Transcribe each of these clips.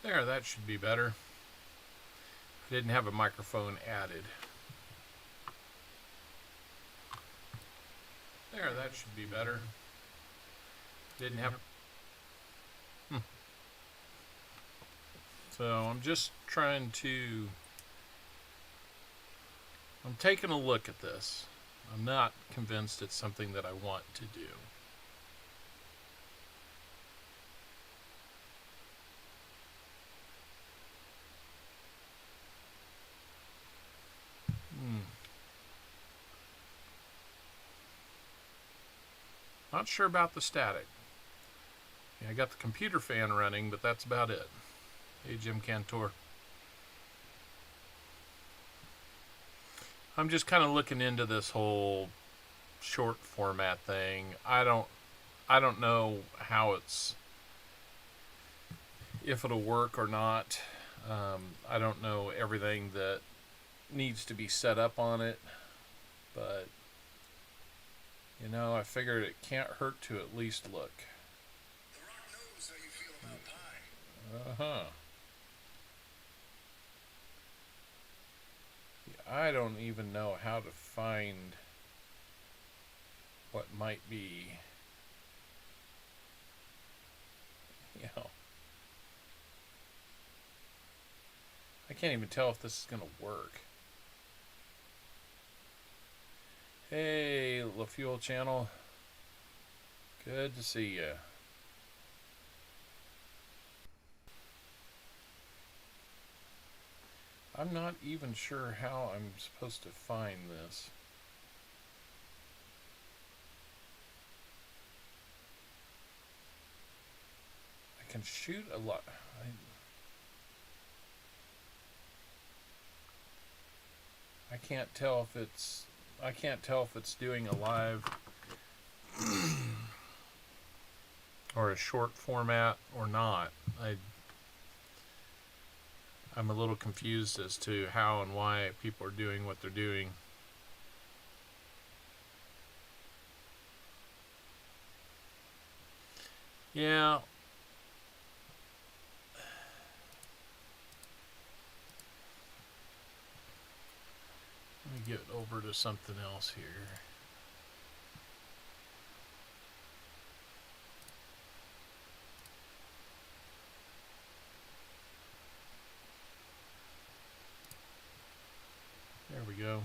There, that should be better. I didn't have a microphone added. There, that should be better. Didn't have. So I'm just trying to. I'm taking a look at this. I'm not convinced it's something that I want to do. Not sure about the static. Yeah, I got the computer fan running, but that's about it. Hey, Jim Cantor. I'm just kind of looking into this whole short format thing. I don't know how if it'll work or not. I don't know everything that needs to be set up on it, but I figured it can't hurt to at least look. The Rock knows how you feel about pie. Uh-huh. I don't even know how to find what might be, you know. I can't even tell if this is going to work. Hey, LaFuel Channel. Good to see you. I'm not even sure how I'm supposed to find this. I can shoot a lot. I can't tell if it's doing a live or a short format or not. I'm a little confused as to how and why people are doing what they're doing. Yeah. Let me get over to something else here. There we go.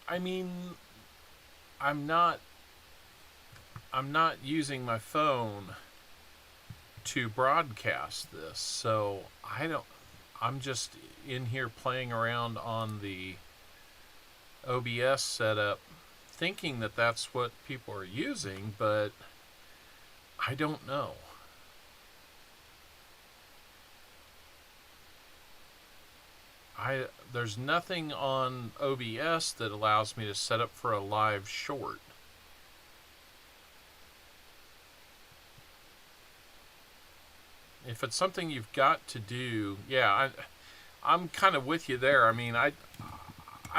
I mean, I'm not using my phone to broadcast this, so I'm just in here playing around on the OBS setup thinking that that's what people are using, but I don't know. There's nothing on OBS that allows me to set up for a live short. If it's something you've got to do, yeah, I'm kind of with you there. I mean, I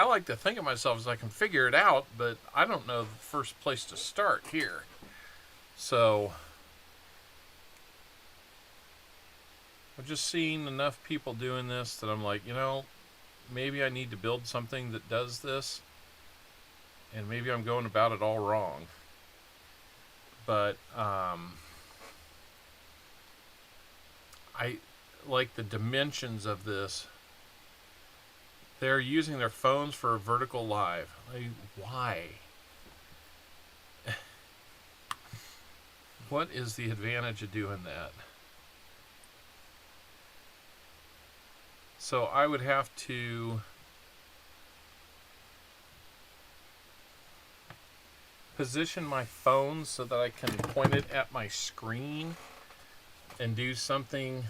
like to think of myself as I can figure it out, but I don't know the first place to start here. So I've just seen enough people doing this that I'm like, maybe I need to build something that does this, and maybe I'm going about it all wrong. But I like the dimensions of this. They're using their phones for a vertical live. Why? What is the advantage of doing that? So I would have to position my phone so that I can point it at my screen and do something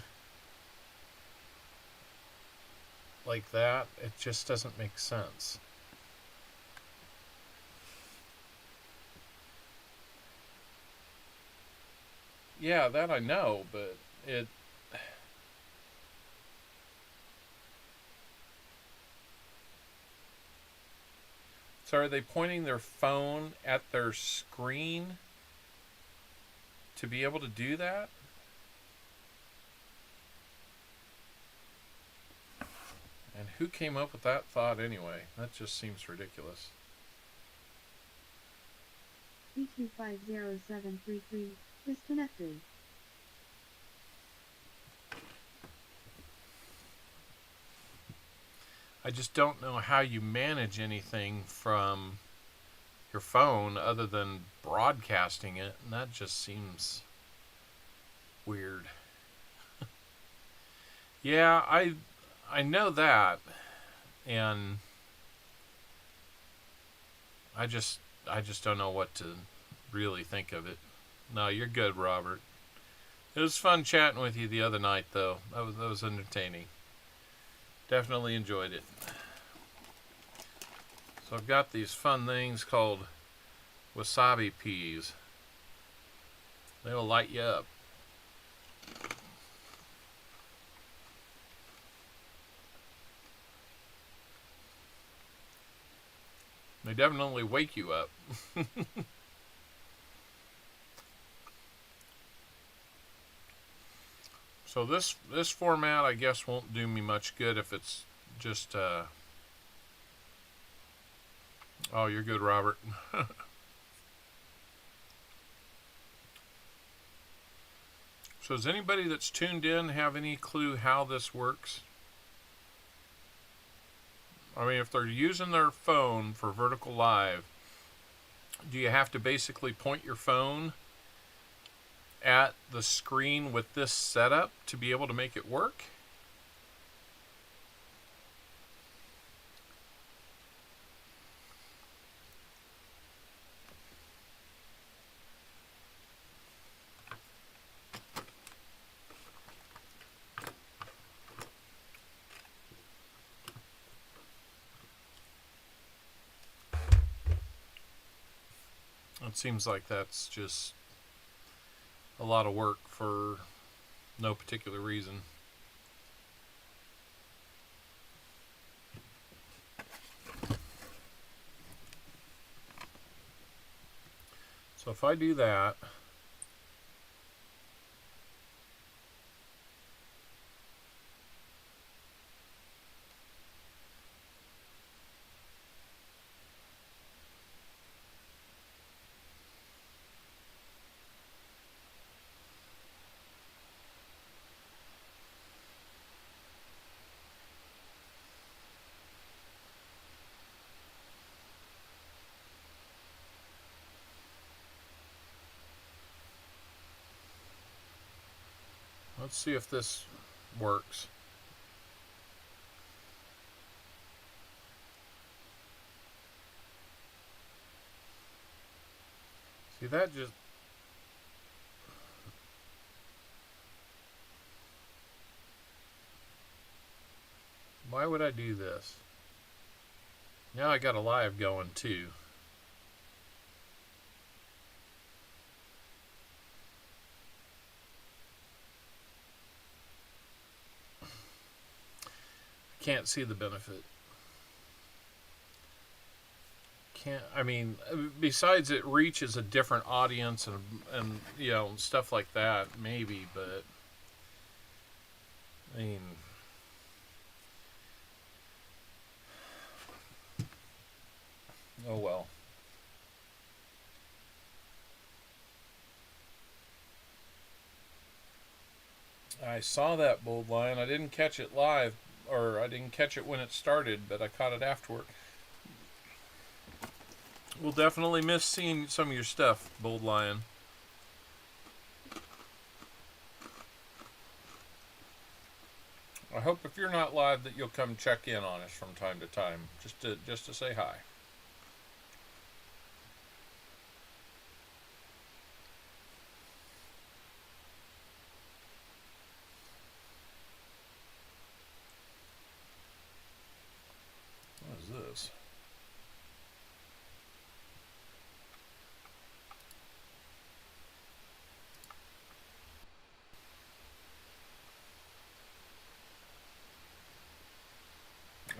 like that. It just doesn't make sense. Yeah, that I know, but So are they pointing their phone at their screen to be able to do that? And who came up with that thought anyway? That just seems ridiculous. E250733 disconnected. I just don't know how you manage anything from your phone other than broadcasting it, and that just seems weird. Yeah, I know that, and I just don't know what to really think of it. No, you're good, Robert. It was fun chatting with you the other night, though. That was entertaining. Definitely enjoyed it. So I've got these fun things called wasabi peas. They'll light you up. They definitely wake you up. So this format, I guess, won't do me much good if it's just. Oh, you're good, Robert. So does anybody that's tuned in have any clue how this works? I mean, if they're using their phone for vertical live, do you have to basically point your phone at the screen with this setup to be able to make it work? It seems like that's just a lot of work for no particular reason. So if I do that, let's see if this works. See, that just... Why would I do this? Now I got a live going too. Can't see the benefit. I mean, besides it reaches a different audience and you know, stuff like that, maybe, but I mean, oh well. I saw that bold line. I didn't catch it live, or I didn't catch it when it started, but I caught it afterward. We'll definitely miss seeing some of your stuff, Bold Lion. I hope if you're not live that you'll come check in on us from time to time, just to say hi. What is this?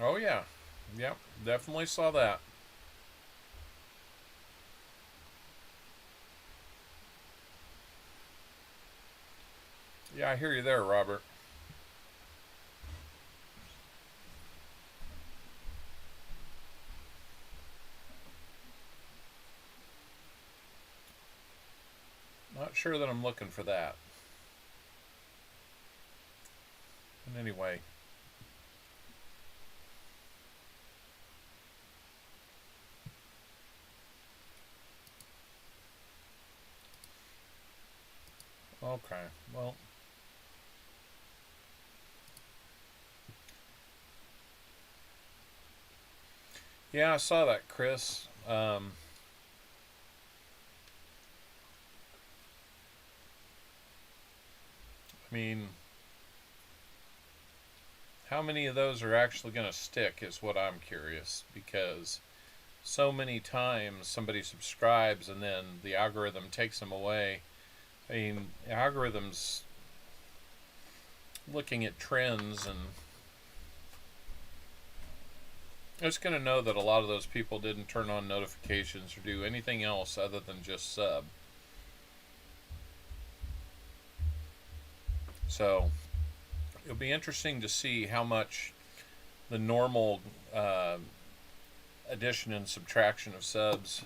Oh yeah, yep, definitely saw that. Yeah, I hear you there, Robert. Not sure that I'm looking for that. But anyway. Okay. Well. Yeah, I saw that, Chris. I mean, how many of those are actually going to stick is what I'm curious, because so many times somebody subscribes and then the algorithm takes them away. I mean, the algorithm's looking at trends, and it's going to know that a lot of those people didn't turn on notifications or do anything else other than just sub. So it'll be interesting to see how much the normal addition and subtraction of subs.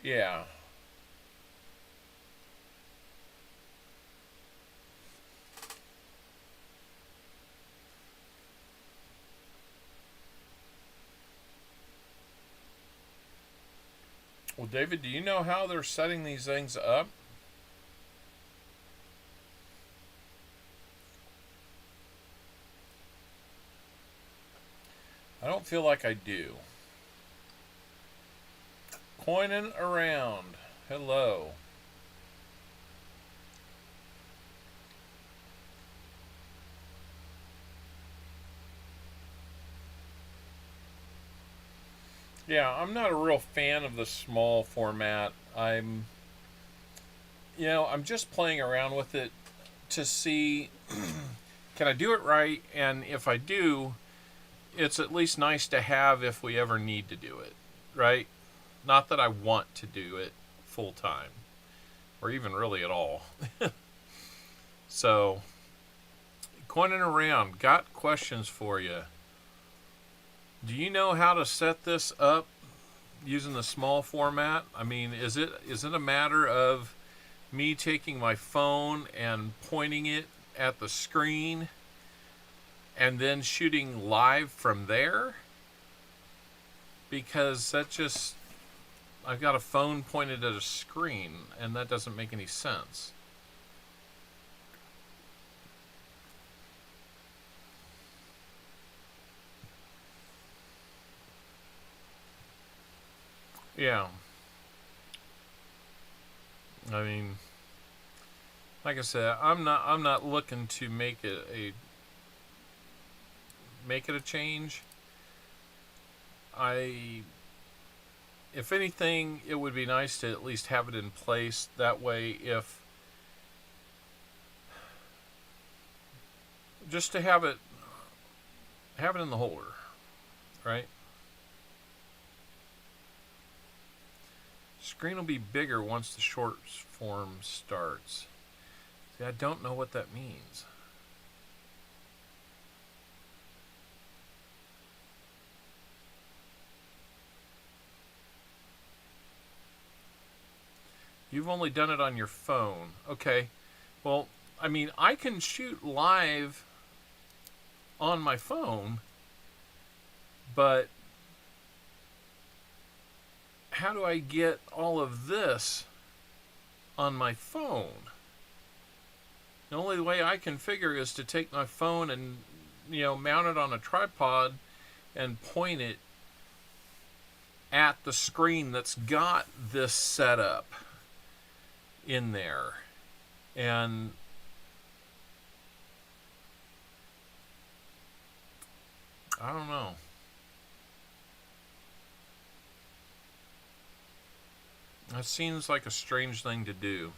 Yeah. Well, David, do you know how they're setting these things up? I don't feel like I do. Coining around. Hello. Yeah, I'm not a real fan of the small format. I'm just playing around with it to see can I do it right, and if I do, it's at least nice to have if we ever need to do it, right? Not that I want to do it full time or even really at all. So, coining around, got questions for you. Do you know how to set this up using the small format? I mean, is it a matter of me taking my phone and pointing it at the screen and then shooting live from there? Because I've got a phone pointed at a screen, and that doesn't make any sense. Yeah. I mean, like I said, I'm not looking to make it a change. I If anything, it would be nice to at least have it in place. That way, if just to have it in the holder, right? Screen will be bigger once the short form starts. See, I don't know what that means. You've only done it on your phone. Okay. Well, I mean, I can shoot live on my phone, but how do I get all of this on my phone? The only way I can figure is to take my phone and, mount it on a tripod and point it at the screen that's got this setup in there. And I don't know. That seems like a strange thing to do.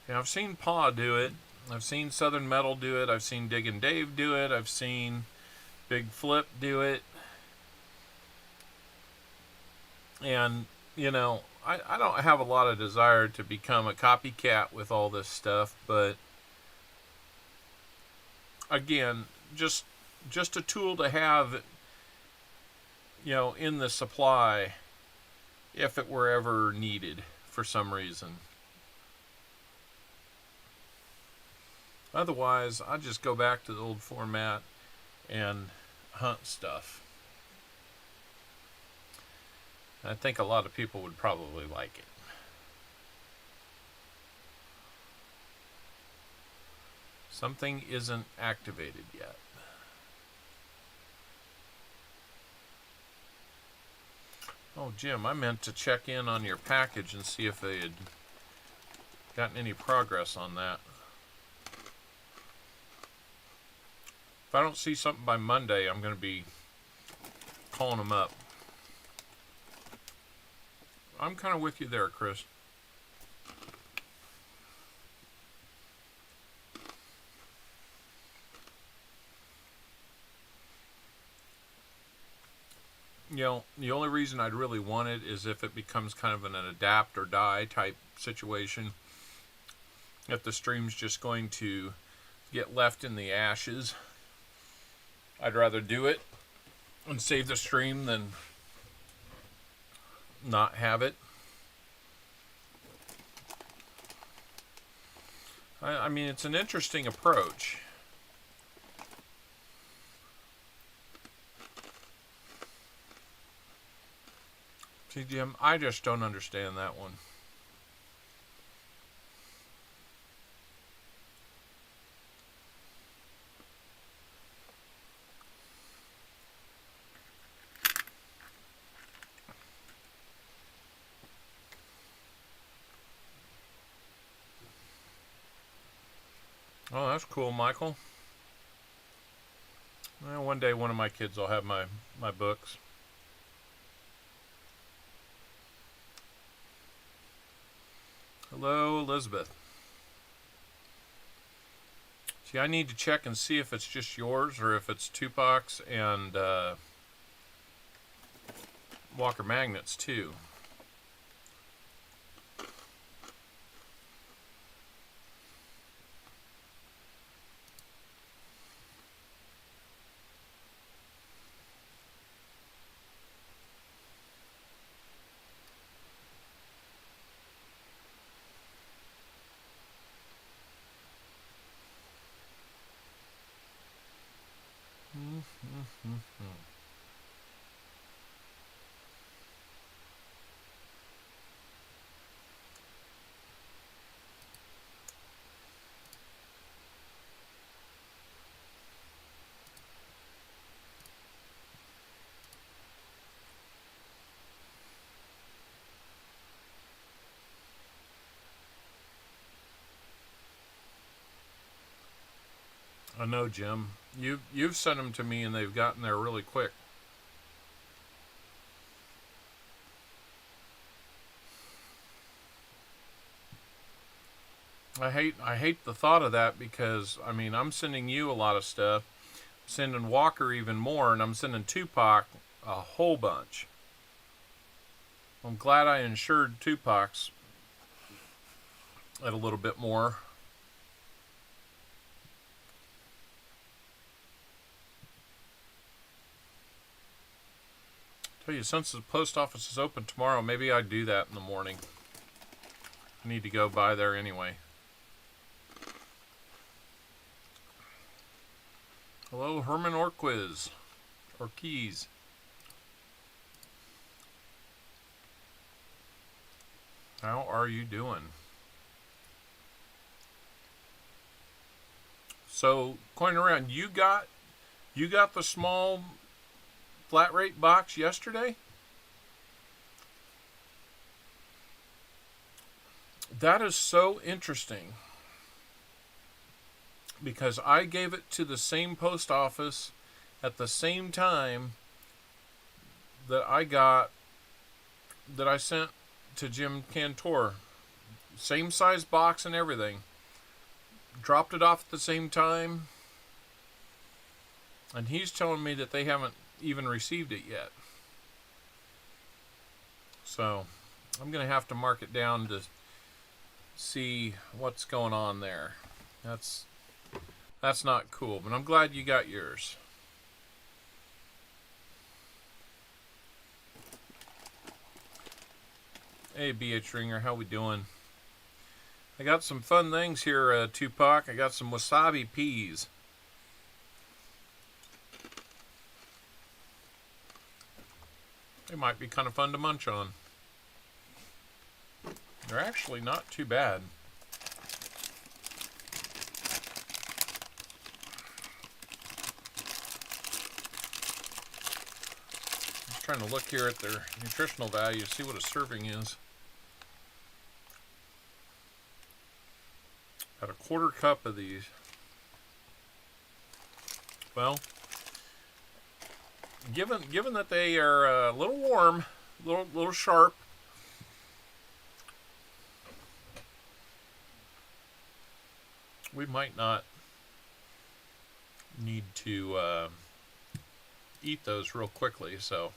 Yeah, I've seen Paw do it. I've seen Southern Metal do it. I've seen Diggin' Dave do it. I've seen Big Flip do it. And, I don't have a lot of desire to become a copycat with all this stuff, but again, just a tool to have, in the supply if it were ever needed for some reason. Otherwise, I just go back to the old format and hunt stuff. I think a lot of people would probably like it. Something isn't activated yet. Oh, Jim, I meant to check in on your package and see if they had gotten any progress on that. If I don't see something by Monday, I'm going to be calling them up. I'm kind of with you there, Chris. The only reason I'd really want it is if it becomes kind of an adapt or die type situation. If the stream's just going to get left in the ashes, I'd rather do it and save the stream than not have it. I mean, it's an interesting approach. See, Jim, I just don't understand that one. Oh, that's cool, Michael. Well, one day one of my kids will have my books. Hello, Elizabeth. See, I need to check and see if it's just yours or if it's Tupac's and Walker Magnets too. I know, Jim. You've sent them to me and they've gotten there really quick. I hate the thought of that because I mean I'm sending you a lot of stuff, I'm sending Walker even more, and I'm sending Tupac a whole bunch. I'm glad I insured Tupac's at a little bit more. Tell you, since the post office is open tomorrow, maybe I'd do that in the morning. I need to go by there anyway. Hello, Herman Orquiz. Orquiz. How are you doing? So, going around, you got the small flat rate box yesterday? That is so interesting. Because I gave it to the same post office at the same time that I sent to Jim Cantor. Same size box and everything. dropped it off at the same time, and he's telling me that they haven't even received it yet. So I'm going to have to mark it down to see what's going on there. That's not cool, but I'm glad you got yours. Hey, BH Ringer, how we doing? I got some fun things here, Tupac. I got some wasabi peas. They might be kind of fun to munch on. They're actually not too bad. I'm just trying to look here at their nutritional value, see what a serving is. Got a quarter cup of these. Well, given that they are a little warm, little sharp, we might not need to eat those real quickly. So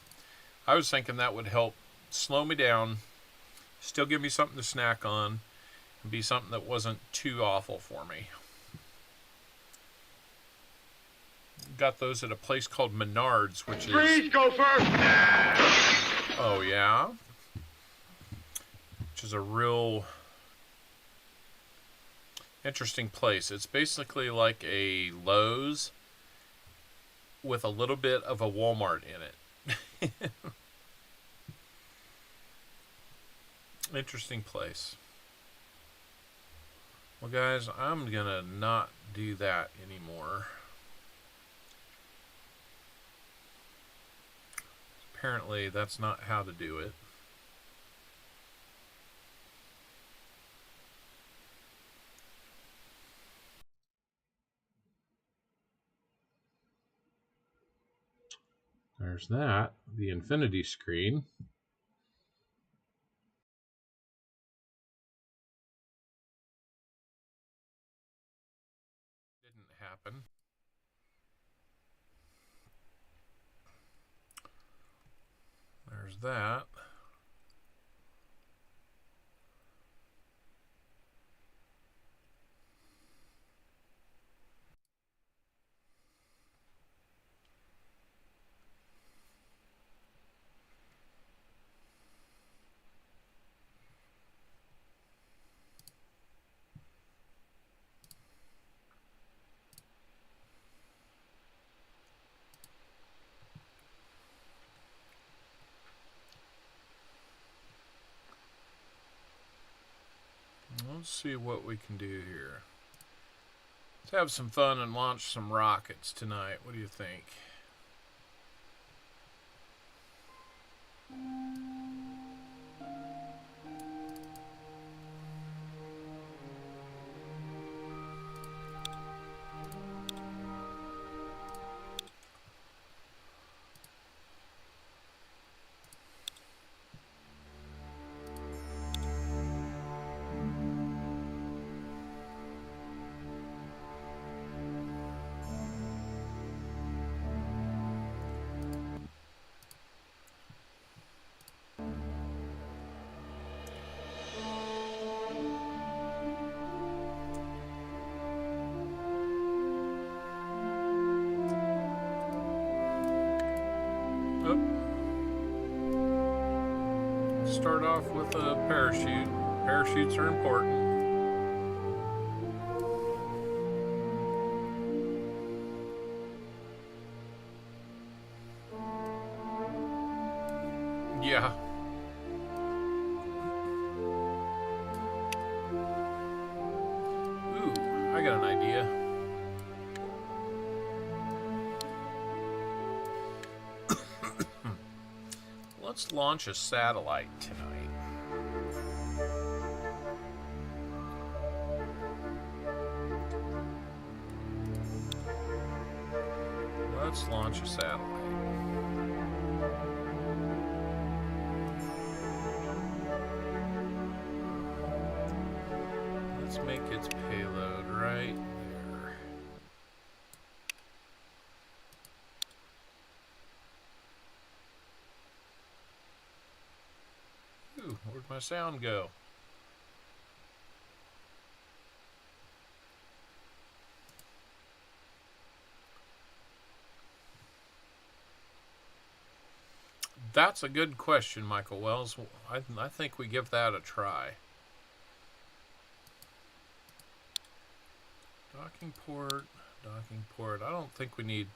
I was thinking that would help slow me down, still give me something to snack on, and be something that wasn't too awful for me. Got those at a place called Menards, which is... Freeze, Gopher! Oh, yeah? Which is a real interesting place. It's basically like a Lowe's with a little bit of a Walmart in it. Interesting place. Well, guys, I'm gonna not do that anymore. Apparently, that's not how to do it. There's that, the infinity screen. Didn't happen. There's that. Let's see what we can do here. Let's have some fun and launch some rockets tonight. What do you think? Start off with a parachute. Parachutes are important. Yeah. Ooh, I got an idea. Let's launch a satellite tonight. Let's launch a satellite. Let's make its payload right my sound go? That's a good question, Michael Wells. I think we give that a try. Docking port, docking port. I don't think we need...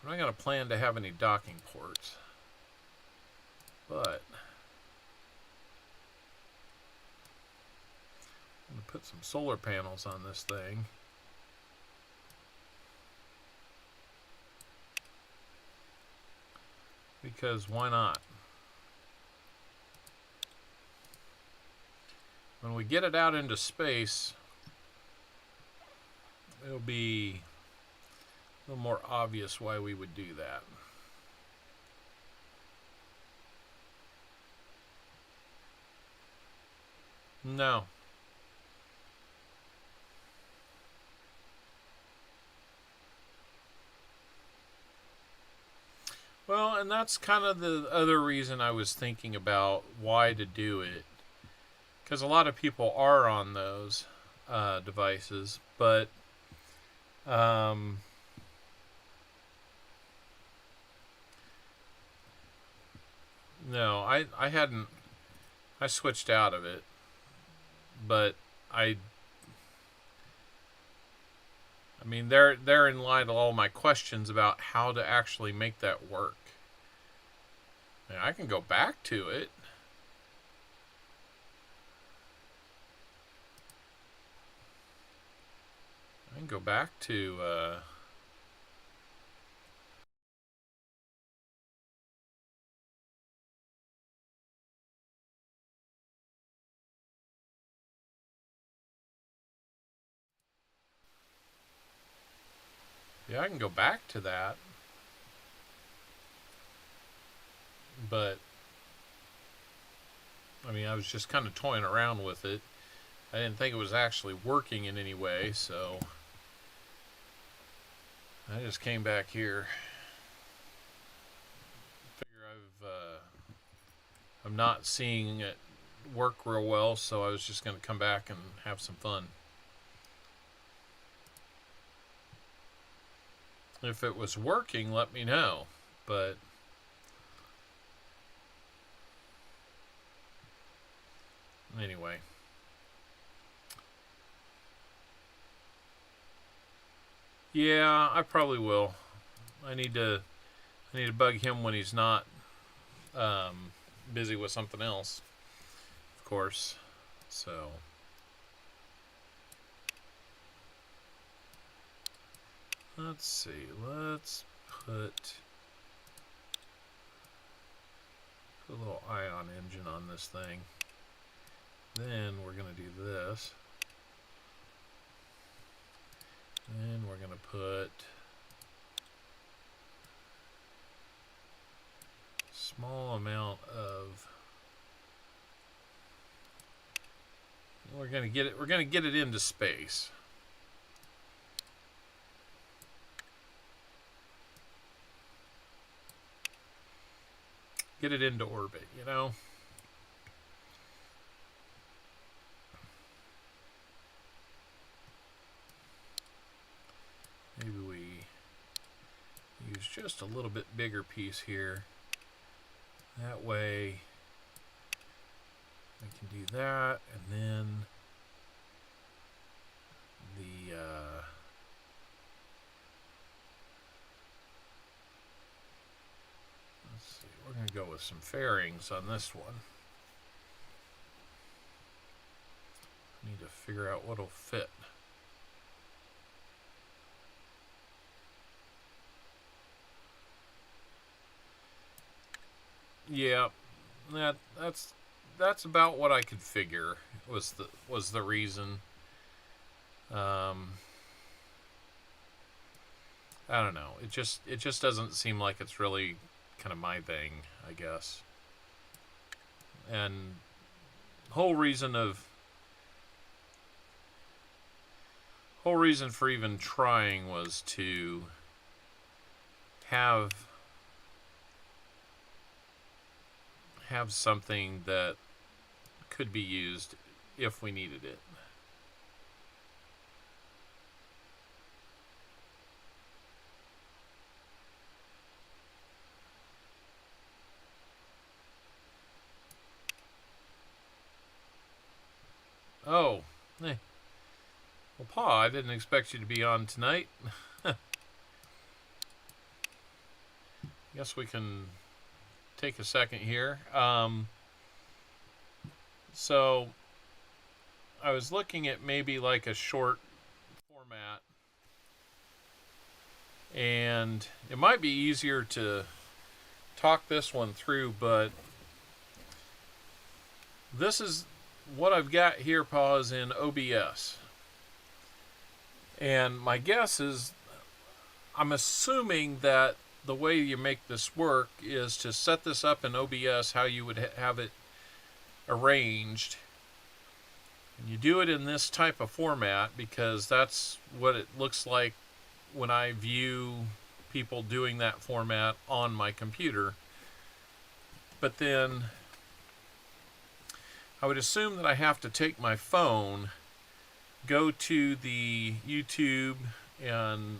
We're not going to plan to have any docking ports. But I'm going to put some solar panels on this thing. Because why not? When we get it out into space, it'll be a little more obvious why we would do that. No. Well, and that's kind of the other reason I was thinking about why to do it. Because a lot of people are on those devices, but no, I hadn't. I switched out of it, but I mean, therein lied all my questions about how to actually make that work. And I can go back to it. I can go back to yeah, I can go back to that. But I mean, I was just kind of toying around with it. I didn't think it was actually working in any way, so I just came back here. Figure I'm not seeing it work real well, so I was just going to come back and have some fun. If it was working, let me know. But anyway. Yeah, I probably will. I need to bug him when he's not busy with something else, of course. So let's see. Let's put a little ion engine on this thing. Then we're going to do this. And we're going to put a small amount of... We're going to get it into space. Get it into orbit, you know? Maybe we use just a little bit bigger piece here. That way we can do that, and then the let's see, we're going to go with some fairings on this one. Need to figure out what'll fit. Yeah, that's about what I could figure was the reason. I don't know. It just doesn't seem like it's really kind of my thing, I guess. And whole reason for even trying was to have something that could be used if we needed it. Oh, hey. Well, Paul, I didn't expect you to be on tonight. Guess we can take a second here. So I was looking at maybe like a short format, and it might be easier to talk this one through, but this is what I've got here, Paul, is in OBS. And my guess is, I'm assuming that the way you make this work is to set this up in OBS how you would have it arranged. And you do it in this type of format because that's what it looks like when I view people doing that format on my computer. But then I would assume that I have to take my phone, go to the YouTube, and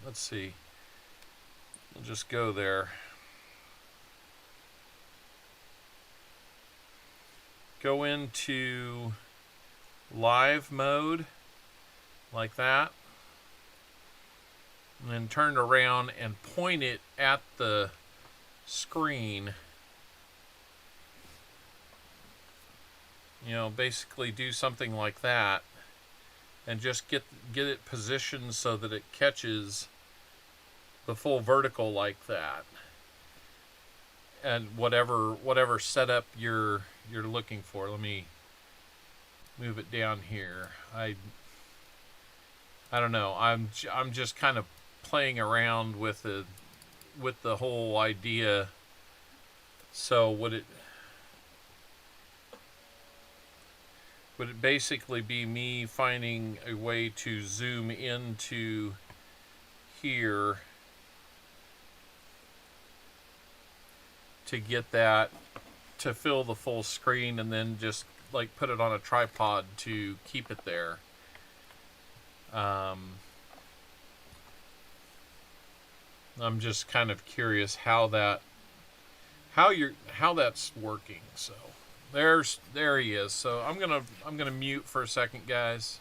let's see. We'll just go there. Go into live mode like that. And then turn around and point it at the screen. You know, basically do something like that. And just get it positioned so that it catches the full vertical like that. And whatever setup you're looking for. Let me move it down here. I don't know. I'm just kind of playing around with the whole idea. So would it basically be me finding a way to zoom into here to get that to fill the full screen, and then just like put it on a tripod to keep it there? I'm just kind of curious how that's working. So there he is. So I'm gonna mute for a second, guys.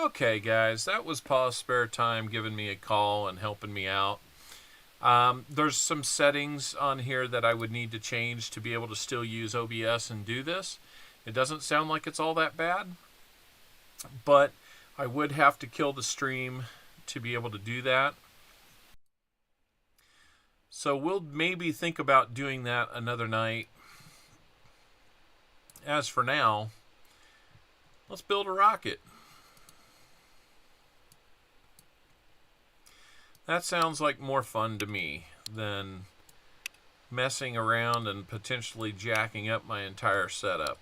Okay, guys, that was Paul's spare time giving me a call and helping me out. There's some settings on here that I would need to change to be able to still use OBS and do this. It doesn't sound like it's all that bad, but I would have to kill the stream to be able to do that. So we'll maybe think about doing that another night. As for now, let's build a rocket. That sounds like more fun to me than messing around and potentially jacking up my entire setup.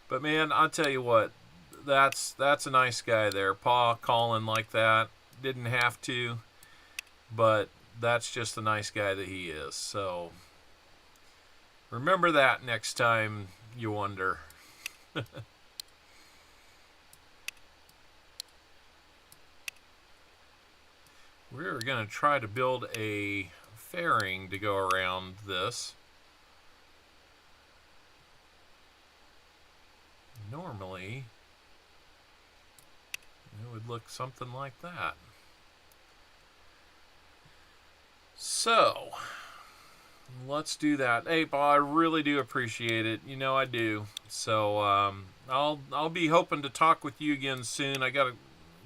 But man, I'll tell you what, that's a nice guy there. Pa calling like that. Didn't have to, but that's just the nice guy that he is. So remember that next time you wonder. We're going to try to build a fairing to go around this. Normally, it would look something like that. So, let's do that. Hey, Paul, I really do appreciate it. You know I do. So, I'll be hoping to talk with you again soon. I got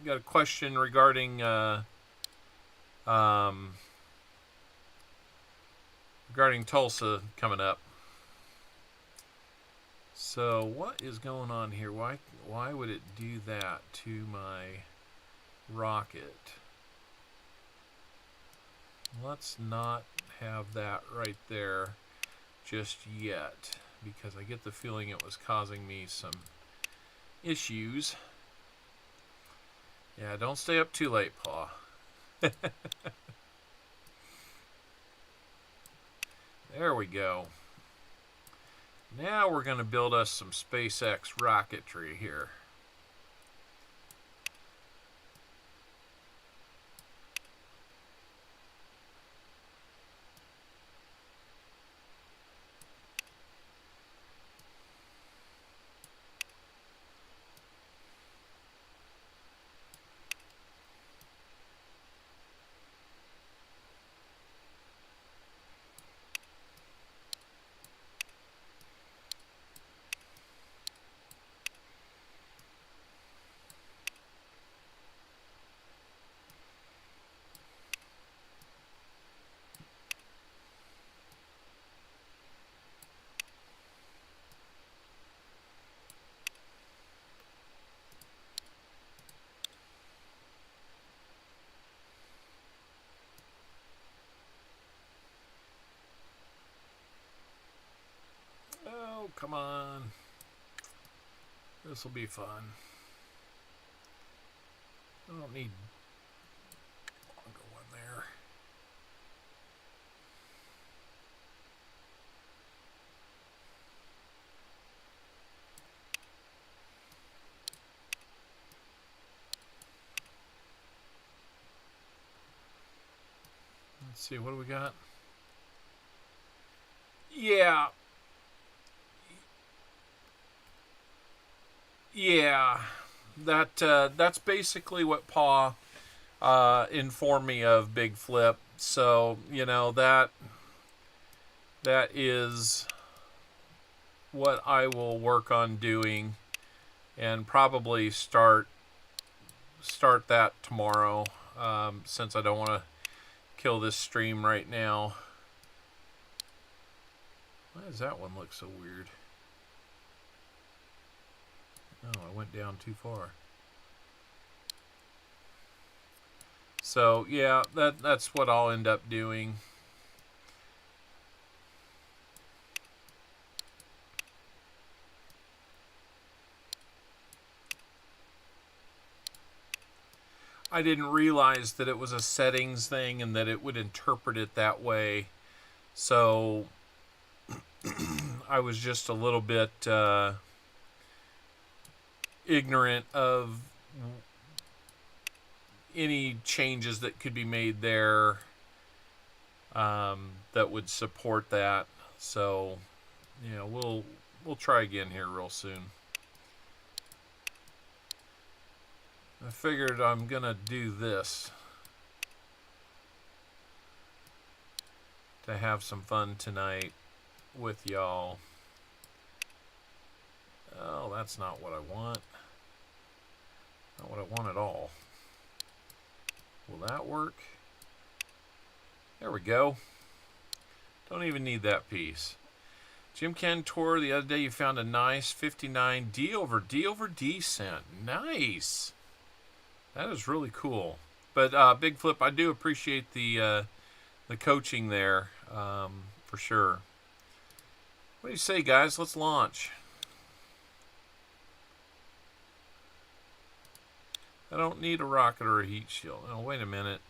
a question regarding regarding Tulsa coming up. So what is going on here? Why would it do that to my rocket? Let's not have that right there just yet, because I get the feeling it was causing me some issues. Yeah, don't stay up too late, Pa. There we go. Now we're going to build us some SpaceX rocketry here. Oh, come on. This will be fun. I don't need longer one there. Let's see, what do we got? Yeah. Yeah. That's basically what Pa informed me of, Big Flip. So, you know, that is what I will work on doing, and probably start that tomorrow, since I don't want to kill this stream right now. Why does that one look so weird? Oh, I went down too far. So yeah, that's what I'll end up doing. I didn't realize that it was a settings thing and that it would interpret it that way. So I was just a little bit ignorant of any changes that could be made there that would support that. So, you know, we'll try again here real soon. I figured I'm gonna do this to have some fun tonight with y'all. Oh, that's not what I want. Not what I want at all. Will that work? There we go. Don't even need that piece. Jim Cantor, the other day you found a nice 59 D over D cent. Nice. That is really cool. But Big Flip, I do appreciate the coaching there, for sure. What do you say, guys? Let's launch. I don't need a rocket or a heat shield. Oh, wait a minute.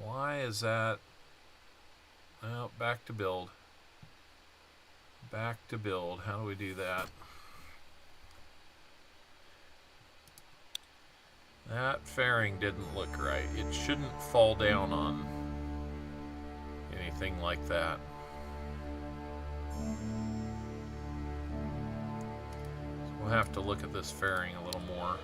Why is that? Well, back to build. Back to build. How do we do that? That fairing didn't look right. It shouldn't fall down on anything like that. So we'll have to look at this fairing a little more.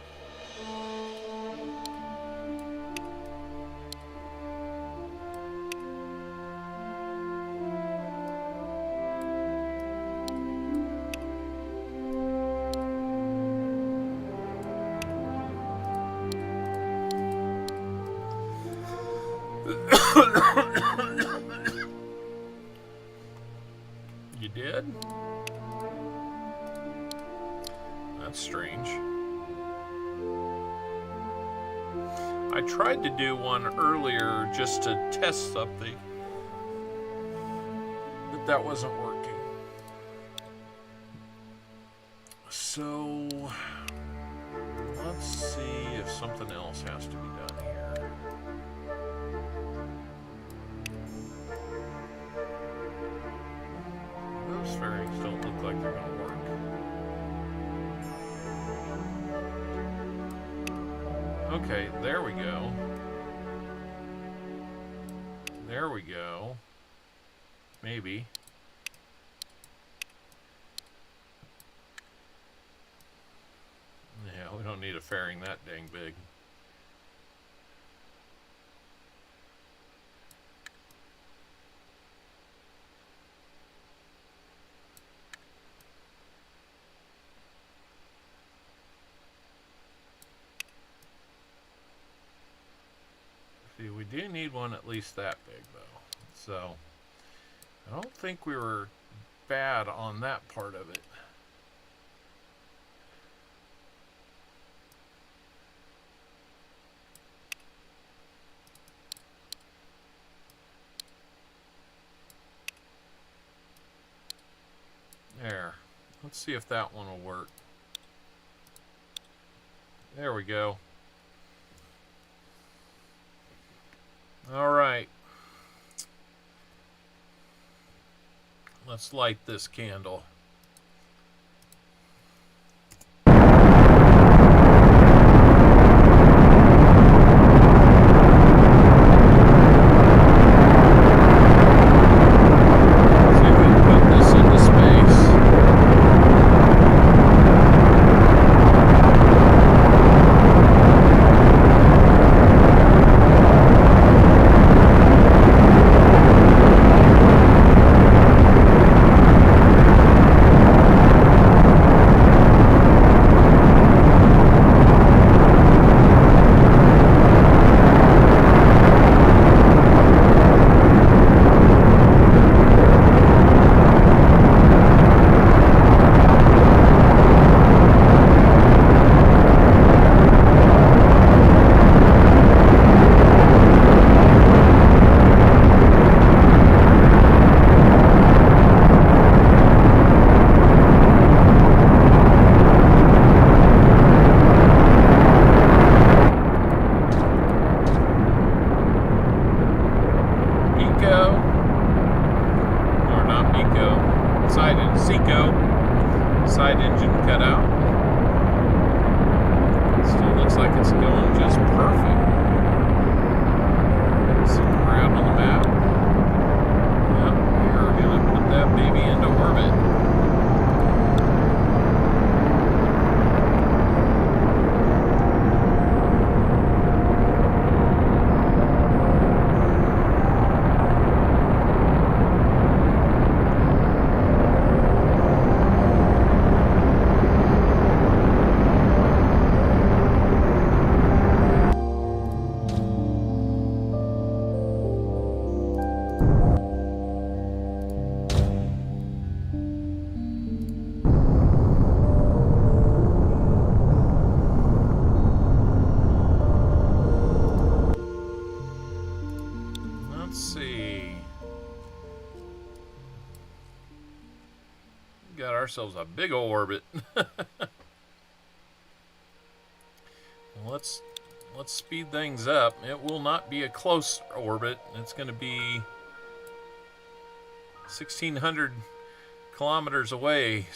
You did? That's strange. I tried to do one earlier just to test something, but that wasn't working. So let's see if something else has to be done here. Those fairings don't look like they're going to work. Okay, there we go. There we go. Maybe. Yeah, we don't need a fairing that dang big. See, we do need one at least that big, though. So, I don't think we were bad on that part of it. There. Let's see if that one will work. There we go. All right. Let's light this candle. See if we can put this into space. Side engine cut out. Still looks like it's going just perfect. Zoom around on the map. Yep, we're gonna put that baby into orbit. ourselves a big ol' orbit. let's speed things up. It will not be a close orbit. It's going to be 1,600 kilometers away.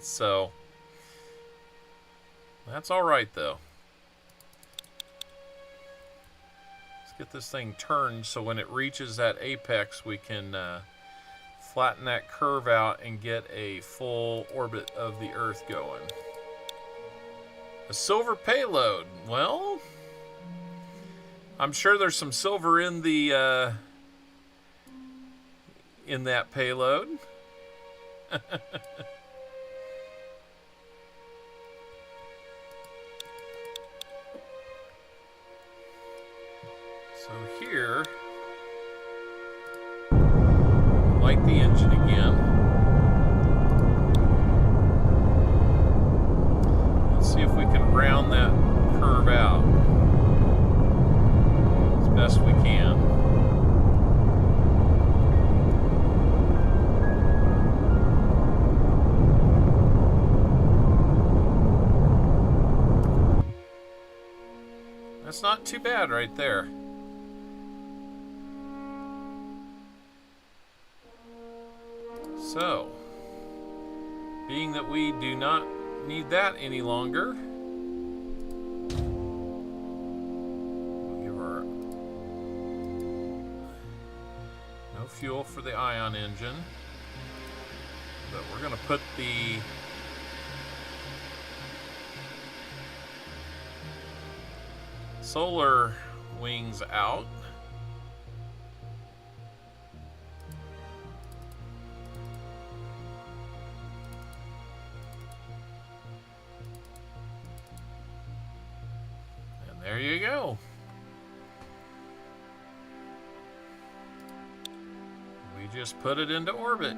So that's all right, though. Let's get this thing turned so when it reaches that apex, we can flatten that curve out and get a full orbit of the Earth going. A silver payload. Well, I'm sure there's some silver in the in that payload. So here, light the engine again. Let's see if we can round that curve out as best we can. That's not too bad right there. So, being that we do not need that any longer, we'll give our no fuel for the ion engine, but we're going to put the solar wings out. There you go. We just put it into orbit.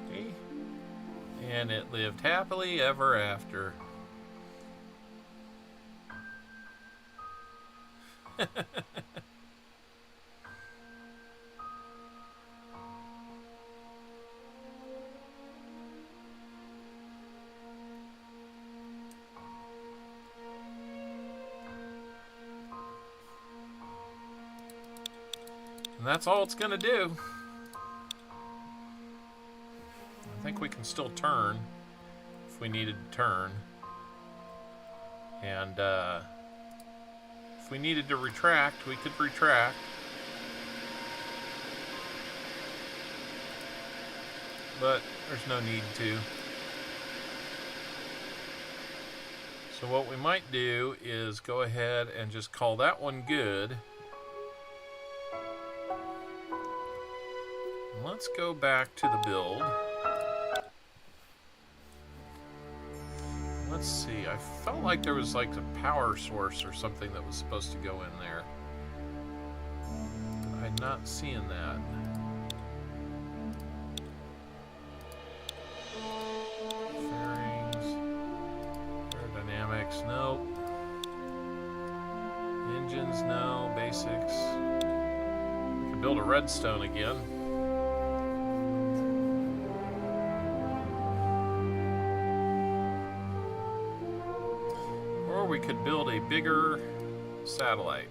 Okay. And it lived happily ever after. And that's all it's going to do. I think we can still turn if we needed to turn. And if we needed to retract, we could retract. But there's no need to. So what we might do is go ahead and just call that one good. Let's go back to the build. Let's see, I felt like there was like a power source or something that was supposed to go in there. I'm not seeing that. Fairings, aerodynamics, nope. Engines, no. Basics. We can build a redstone again. We could build a bigger satellite.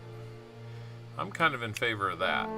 I'm kind of in favor of that.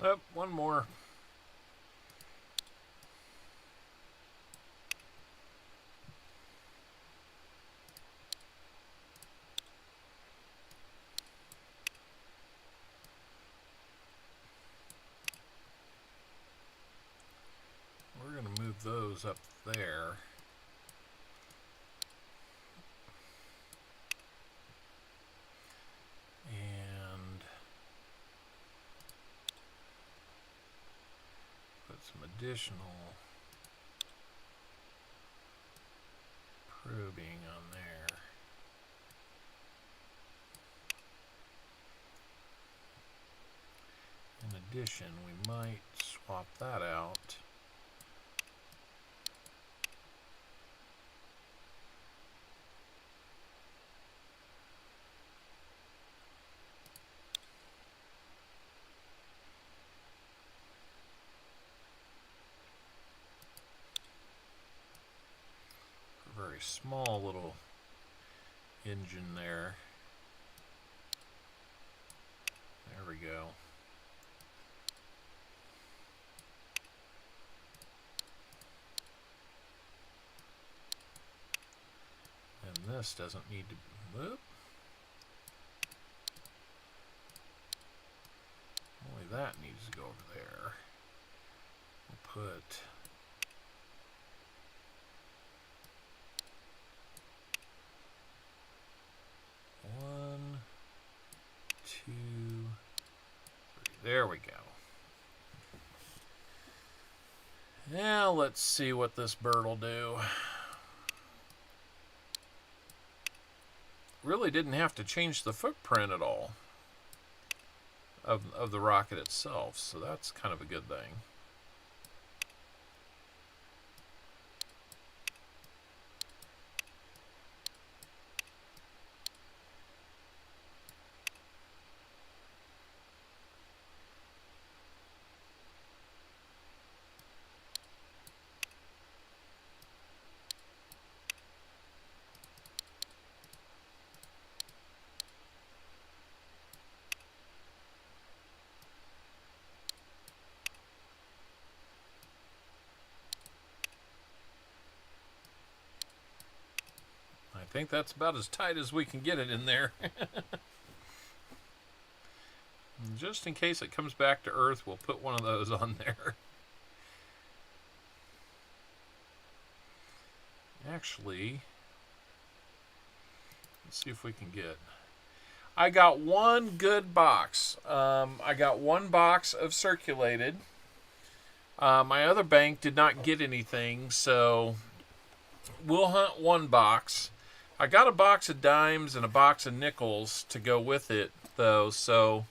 Oh, one more. We're going to move those up there. And put some additional probing on there. In addition, we might swap that out. Very small little engine there. There we go. And this doesn't need to whoop. Only that needs to go over there. We'll put one, two, three. There we go. Now let's see what this bird will do. Really didn't have to change the footprint at all of the rocket itself, so that's kind of a good thing. I think that's about as tight as we can get it in there. Just in case it comes back to Earth, we'll put one of those on there. Actually, let's see if we can get... I got one good box. I got one box of circulated. My other bank did not get anything, so we'll hunt one box. I got a box of dimes and a box of nickels to go with it, though, so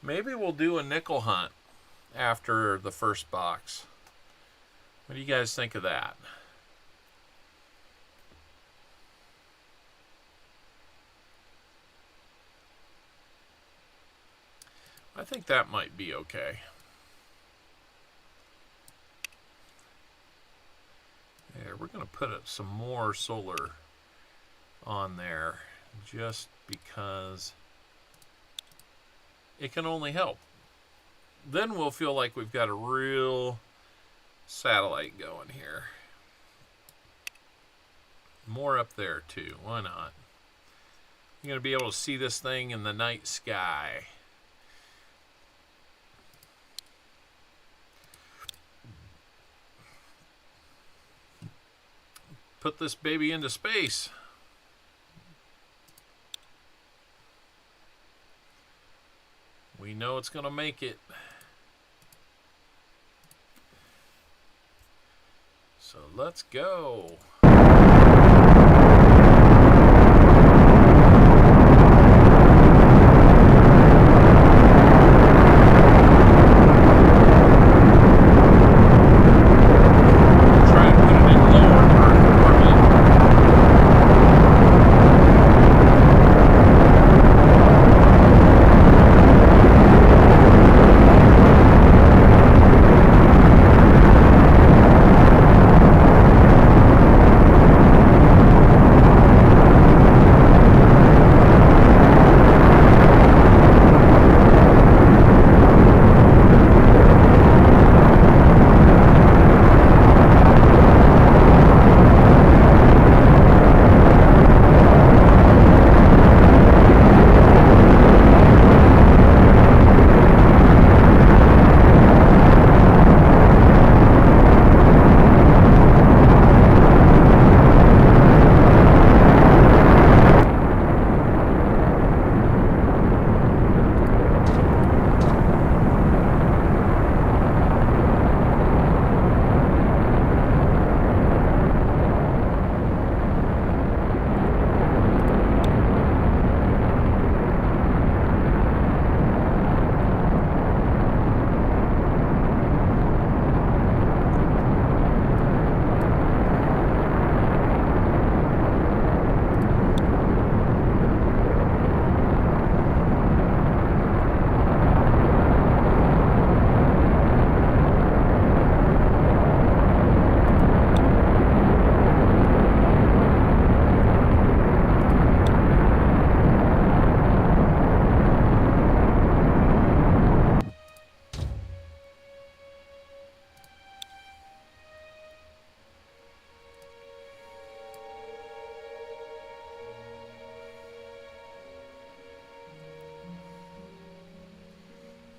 maybe we'll do a nickel hunt after the first box. What do you guys think of that? I think that might be okay. There, we're going to put some more solar on there just because it can only help. Then we'll feel like we've got a real satellite going here. More up there too. Why not? You're going to be able to see this thing in the night sky. Put this baby into space. We know it's going to make it. So let's go.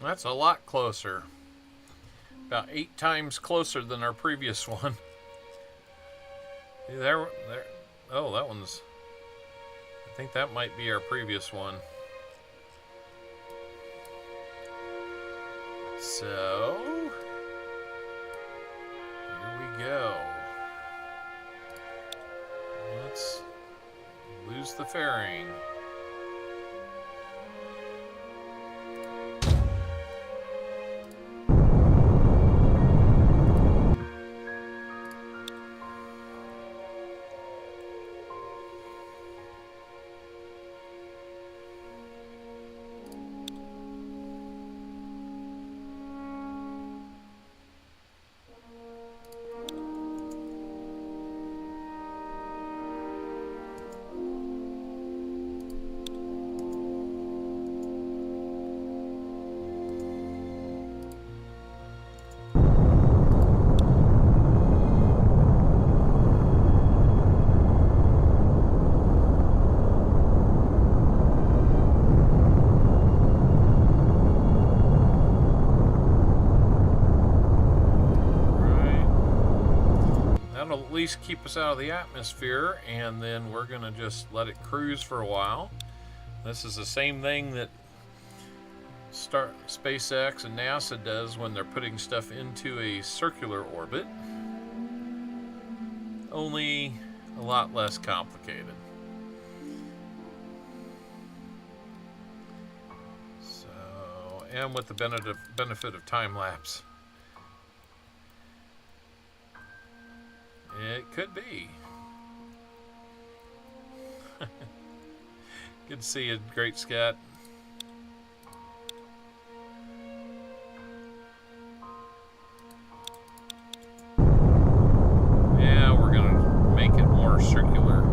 That's a lot closer. About 8 times closer than our previous one. There. Oh, that one's... I think that might be our previous one. So... here we go. Let's lose the fairing. At least keep us out of the atmosphere, and then we're gonna just let it cruise for a while. This is the same thing that SpaceX and NASA does when they're putting stuff into a circular orbit, only a lot less complicated. So, and with the benefit of time lapse. It could be. Good to see you, Great Scott. Yeah, we're gonna make it more circular.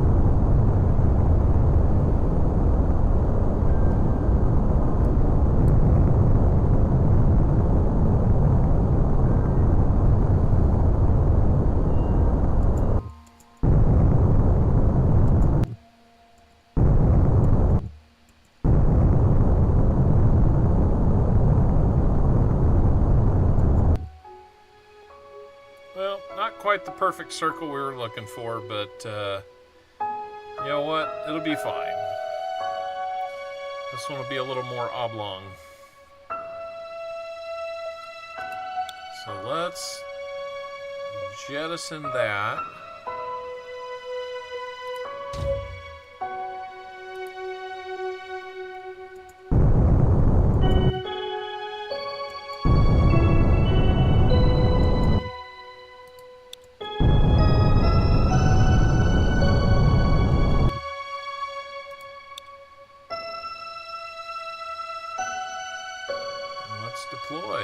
Quite the perfect circle we were looking for, but you know what? It'll be fine. This one will be a little more oblong. So let's jettison that. Deploy.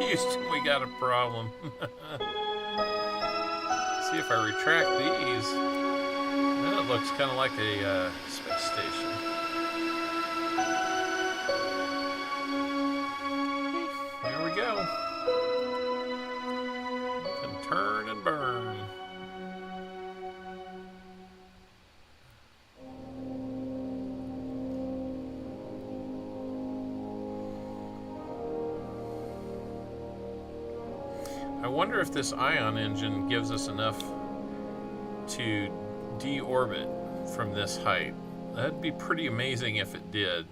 Houston, we got a problem. See if I retract these. That looks kind of like a space station. There we go. Turn and burn. I wonder if this ion engine gives us enough to deorbit from this height. That'd be pretty amazing if it did.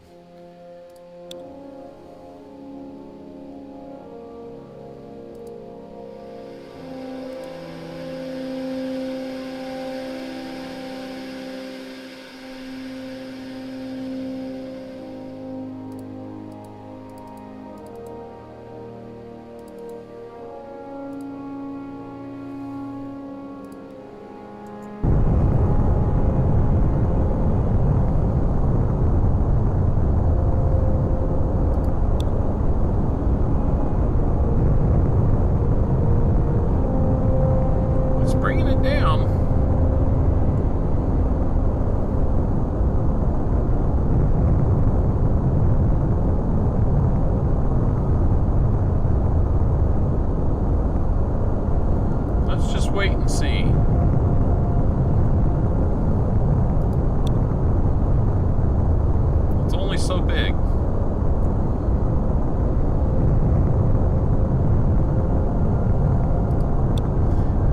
so big.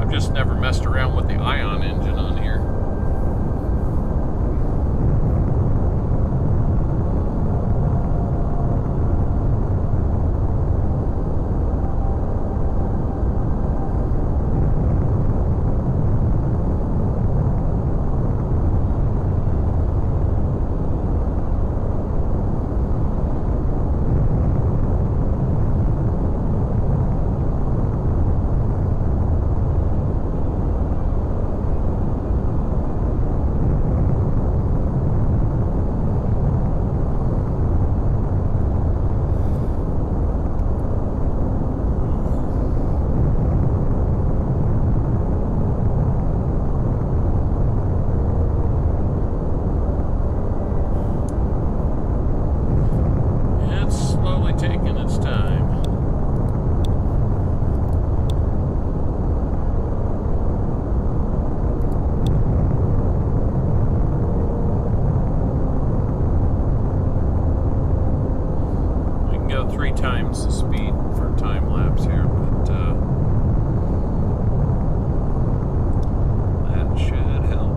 I've just never messed around with the ion engine on here. Taking its time. We can go 3 times the speed for time lapse here, but that should help.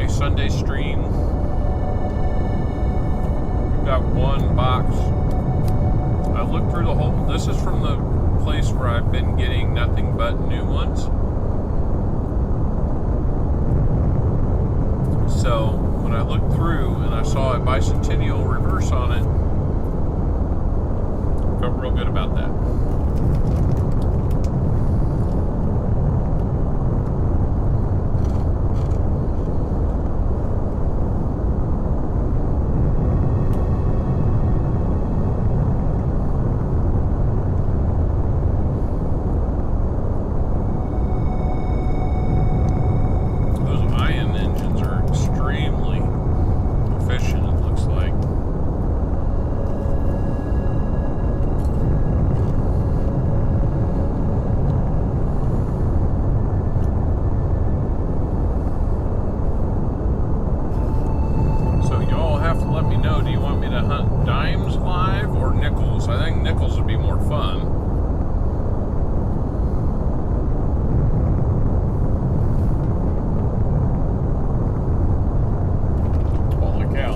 Sunday stream. We've got 1 box. I looked through the whole. This is from the place where I've been getting nothing but new ones. So when I looked through and I saw a bicentennial reverse on it, felt real good about that. I think nickels would be more fun. Holy cow.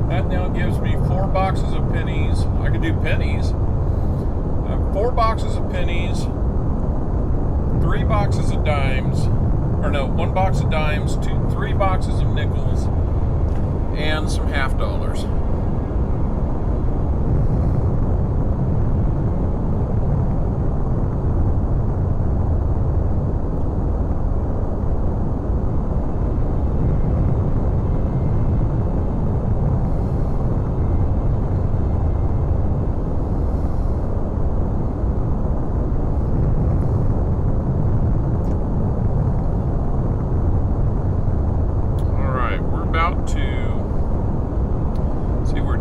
That now gives me 4 boxes of pennies. I could do pennies. 4 boxes of pennies, 3 boxes of dimes, or no, 1 box of dimes, 3 boxes of nickels, and some half dollars.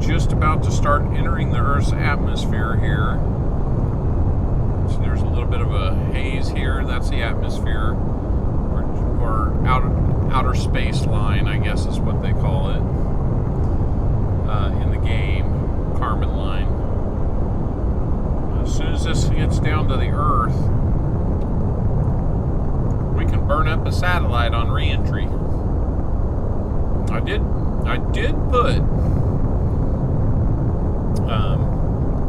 Just about to start entering the Earth's atmosphere here. So there's a little bit of a haze here. That's the atmosphere, or outer space line, I guess is what they call it in the game, Kármán line. As soon as this gets down to the Earth, we can burn up a satellite on re-entry. I did put.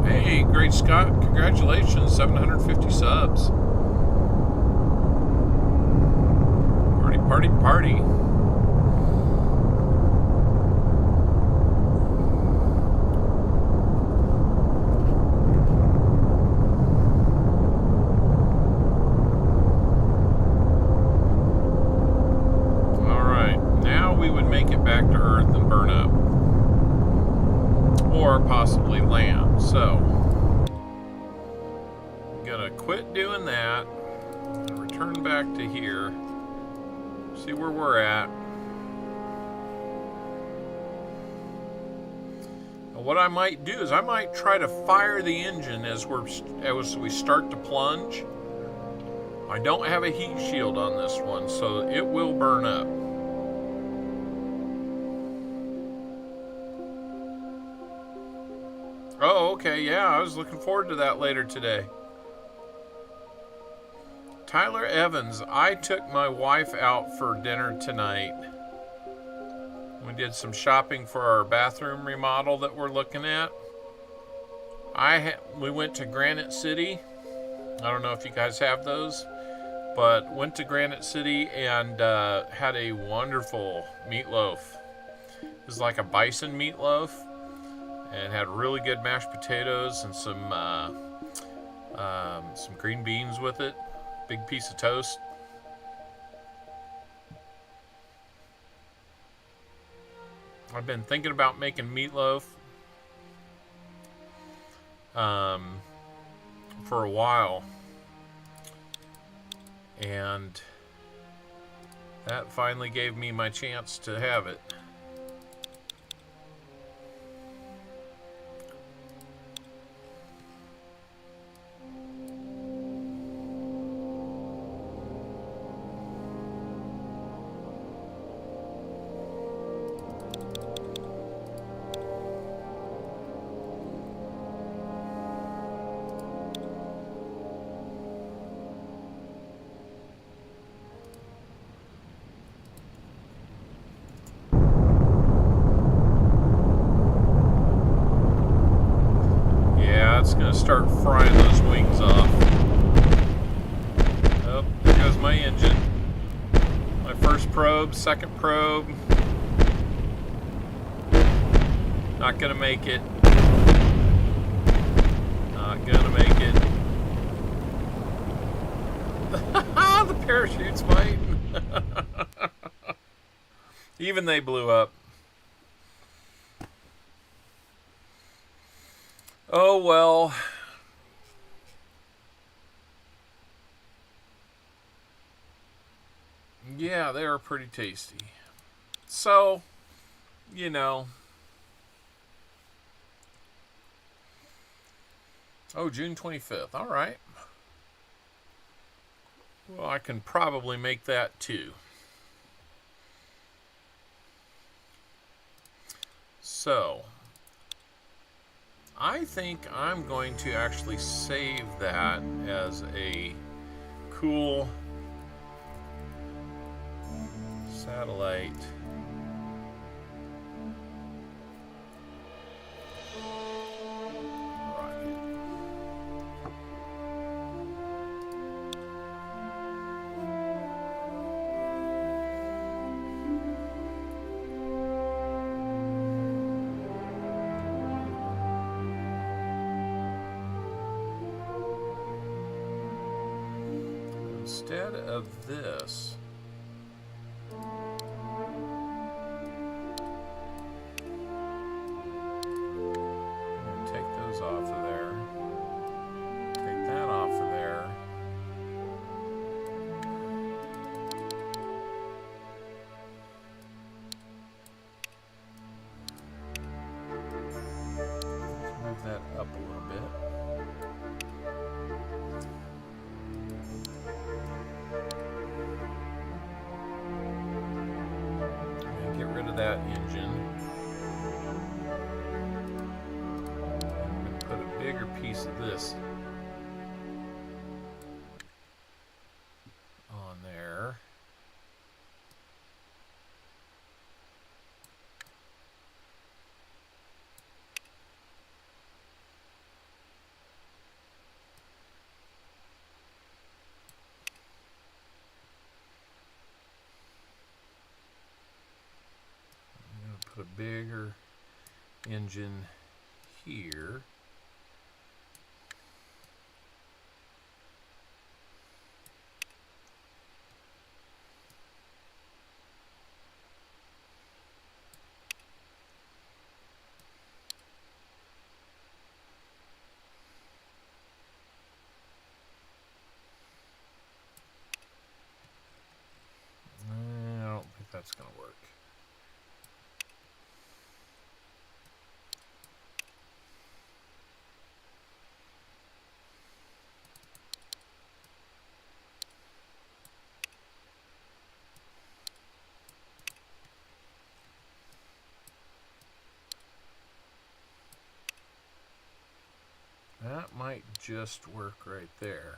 Hey, Great Scott, congratulations, 750 subs. Party, party, party. or possibly land. So I'm gonna quit doing that and return back to here, see where we're at. And what I might do is I might try to fire the engine as we start to plunge. I don't have a heat shield on this one, so it will burn up. Oh, okay, yeah, I was looking forward to that later today. Tyler Evans, I took my wife out for dinner tonight. We did some shopping for our bathroom remodel that we're looking at. We went to Granite City. I don't know if you guys have those, but went to Granite City and had a wonderful meatloaf. It was like a bison meatloaf, and had really good mashed potatoes and some green beans with it. Big piece of toast. I've been thinking about making meatloaf for a while, and that finally gave me my chance to have it. It's going to start frying those wings off. Oh, there goes my engine. My first probe, second probe. Not going to make it. Not going to make it. The parachute's fighting. Even they blew up. Oh well. Yeah, they are pretty tasty. So, you know. Oh, June 25th. All right. Well, I can probably make that too. So, I think I'm going to actually save that as a cool satellite rocket. Instead of this, take those off of there. Take that off of there. Let's move that up a little bit. And get rid of that engine. Put a bigger piece of this on there. I'm going to put a bigger engine here. that's going to work. That might just work right there.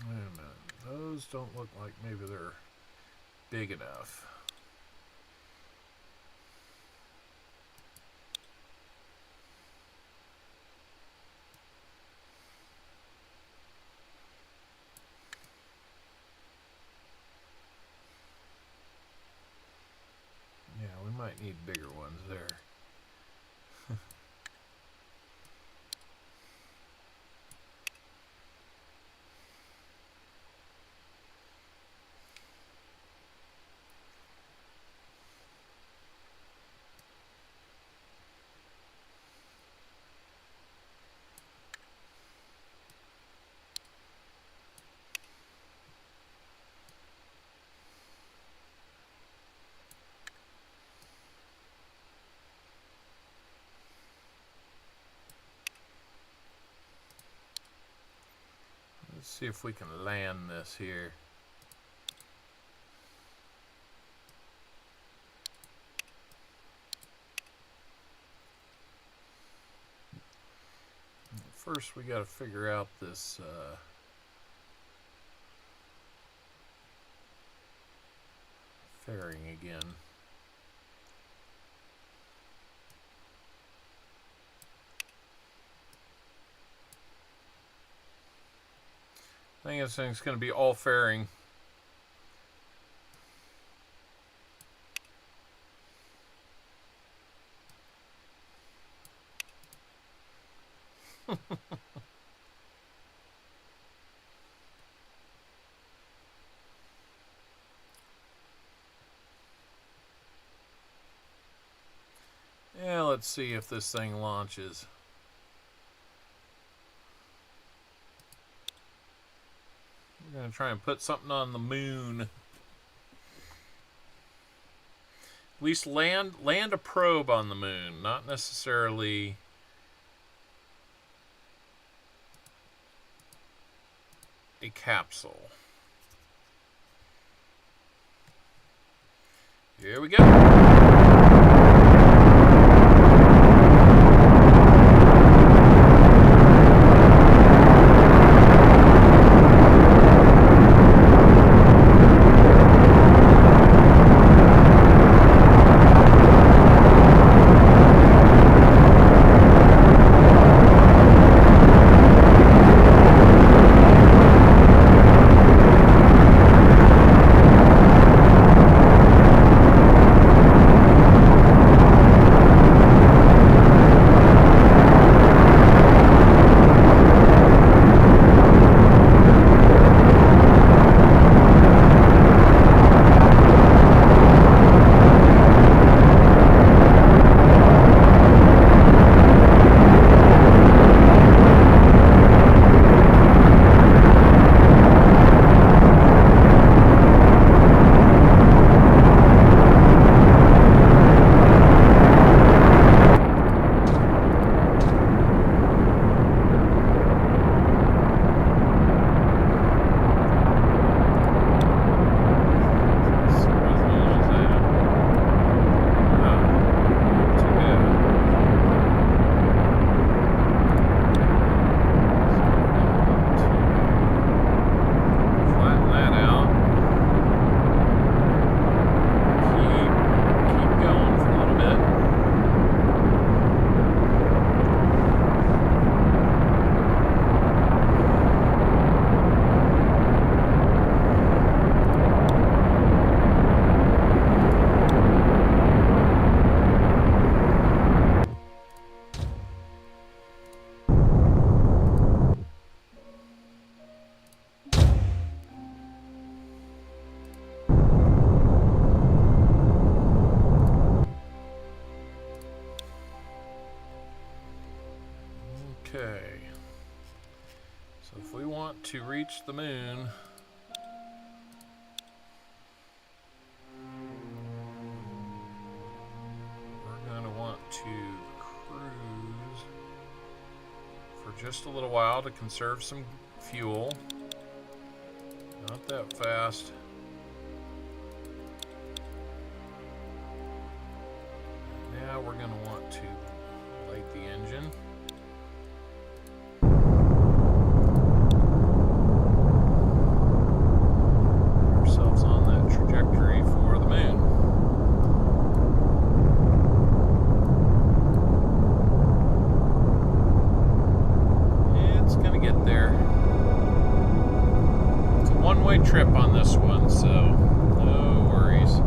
Wait a minute. Those don't look like maybe they're big enough. Yeah, we might need bigger ones there. Let's see if we can land this here. First, we got to figure out this fairing again. I think this thing's going to be all fairing. Yeah, let's see if this thing launches. We're going to try and put something on the moon. At least land a probe on the moon, not necessarily a capsule. Here we go. So if we want to reach the moon, we're going to want to cruise for just a little while to conserve some fuel. Not that fast. Now we're going to want to light the engine. Put ourselves on that trajectory for the moon. It's going to get there. It's a one-way trip on this one, so no worries.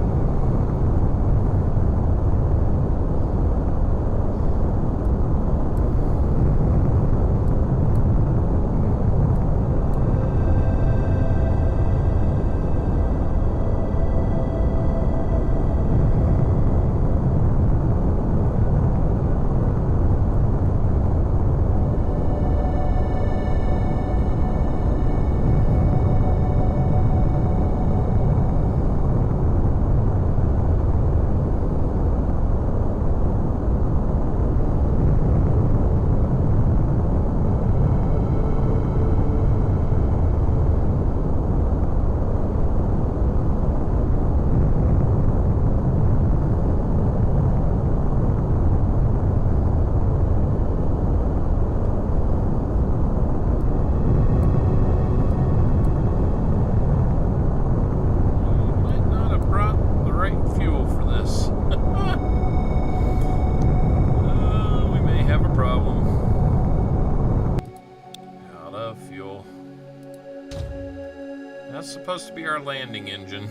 That's supposed to be our landing engine.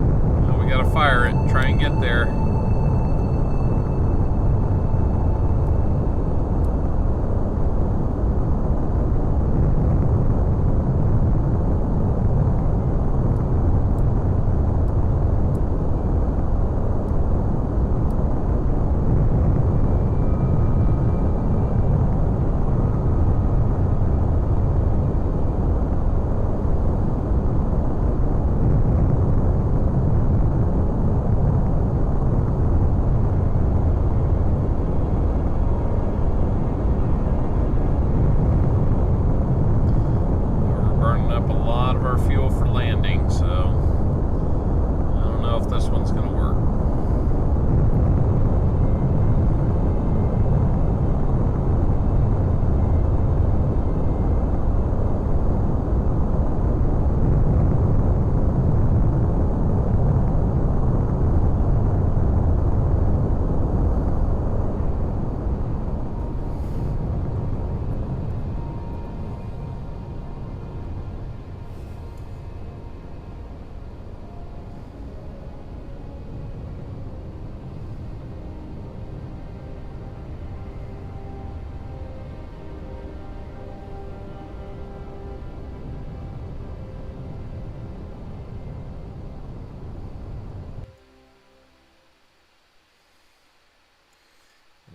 Well, we gotta fire it and try and get there.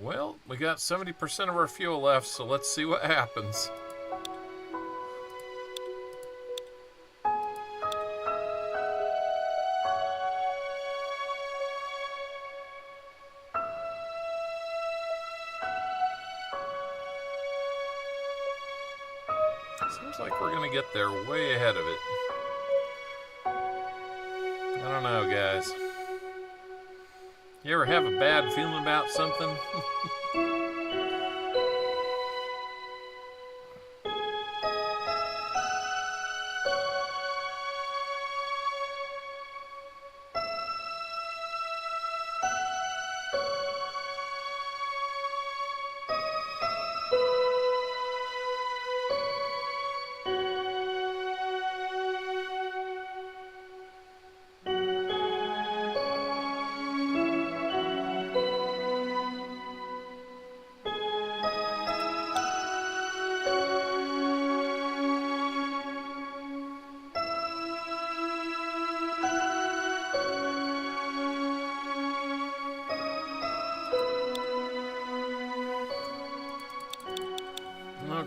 Well, we got 70% of our fuel left, so let's see what happens. Seems like we're going to get there way ahead of it. I don't know, guys. You ever have a bad feeling about something?